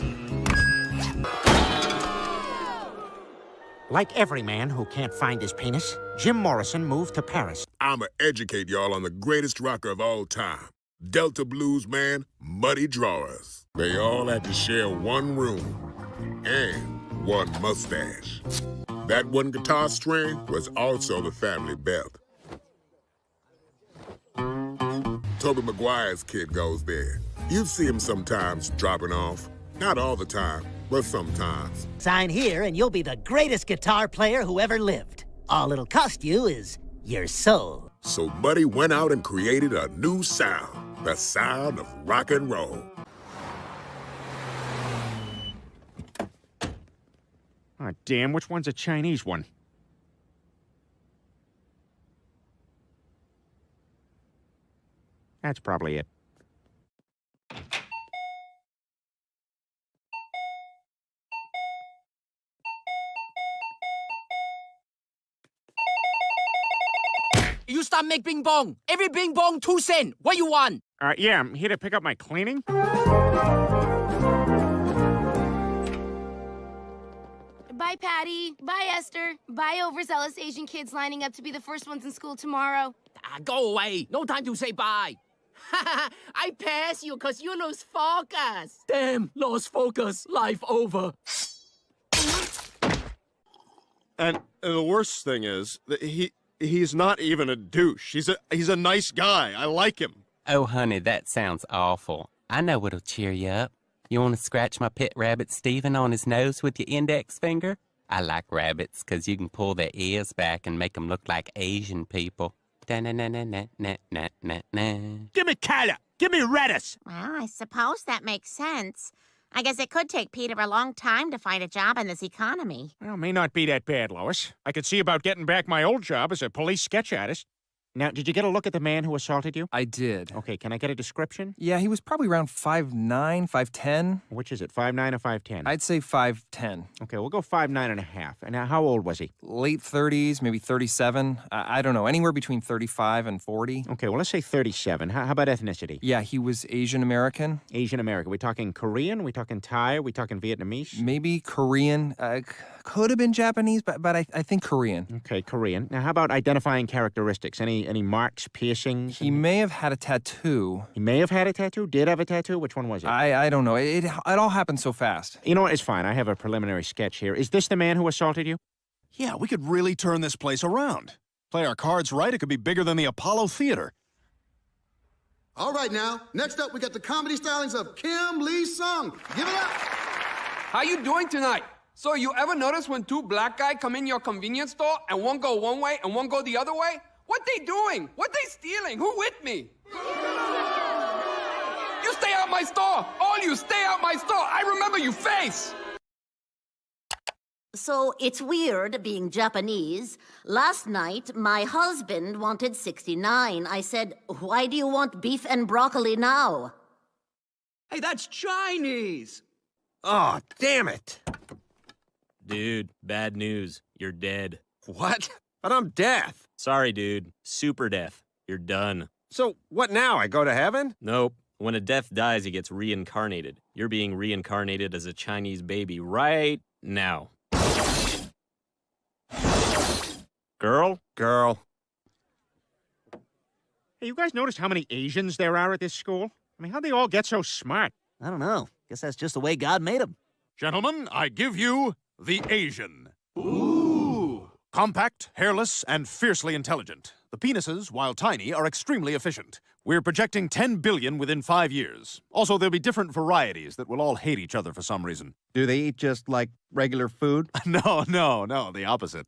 Like every man who can't find his penis, Jim Morrison moved to Paris. I'ma educate y'all on the greatest rocker of all time. Delta blues man, Muddy Drawers. They all had to share one room and one mustache. That one guitar string was also the family belt. Tobey Maguire's kid goes there. You see him sometimes dropping off. Not all the time, but sometimes. Sign here and you'll be the greatest guitar player who ever lived. All it'll cost you is your soul. So Buddy went out and created a new sound. The sound of rock and roll. Oh, damn, which one's a Chinese one? That's probably it. You stop make bing bong. Every bing bong 2 cents. What you want? Yeah, I'm here to pick up my cleaning. Bye, Patty. Bye, Esther. Bye, overzealous Asian kids lining up to be the first ones in school tomorrow. Go away. No time to say bye. I pass you because you lose focus. Damn, lost focus. Life over. And the worst thing is that he's not even a douche. He's a nice guy. I like him. Oh, honey, that sounds awful. I know what'll cheer you up. You want to scratch my pet rabbit Steven on his nose with your index finger? I like rabbits because you can pull their ears back and make them look like Asian people. Da-na-na-na-na-na-na-na. Give me color. Give me lettuce. Well, I suppose that makes sense. I guess it could take Peter a long time to find a job in this economy. Well, it may not be that bad, Lois. I could see about getting back my old job as a police sketch artist. Now, did you get a look at the man who assaulted you? I did. Okay, can I get a description? Yeah, he was probably around 5'9", 5'10". Which is it, 5'9" or 5'10"? I'd say 5'10". Okay, we'll go 5'9" and a half. And now, how old was he? Late 30s, maybe 37. I don't know, anywhere between 35 and 40. Okay, well, let's say 37. How about ethnicity? Yeah, he was Asian American. Asian American. We talking Korean? We talking Thai? We talking Vietnamese? Maybe Korean. Could have been Japanese, but I think Korean. Okay, Korean. Now, how about identifying characteristics? Any marks, piercings? He may have had a tattoo. He may have had a tattoo? Did have a tattoo? Which one was it? I don't know. It all happened so fast. You know what? It's fine. I have a preliminary sketch here. Is this the man who assaulted you? Yeah, we could really turn this place around. Play our cards right, it could be bigger than the Apollo Theater. All right, now. Next up, we got the comedy stylings of Kim Lee-sung. Give it up. How you doing tonight? So you ever notice when two black guys come in your convenience store and one go one way and one go the other way? What they doing? What they stealing? Who with me? You stay out my store! All you stay out my store! I remember you face! So it's weird being Japanese. Last night, my husband wanted 69. I said, why do you want beef and broccoli now? Hey, that's Chinese! Oh, damn it! Dude, bad news. You're dead. What? But I'm deaf. Sorry, dude. Super deaf. You're done. So, what now? I go to heaven? Nope. When a deaf dies, he gets reincarnated. You're being reincarnated as a Chinese baby right now. Girl? Girl. Hey, you guys notice how many Asians there are at this school? I mean, how'd they all get so smart? I don't know. Guess that's just the way God made them. Gentlemen, I give you the Asian. Ooh! Compact, hairless, and fiercely intelligent. The penises, while tiny, are extremely efficient. We're projecting 10 billion within 5 years. Also, there'll be different varieties that will all hate each other for some reason. Do they eat just like regular food? No, the opposite.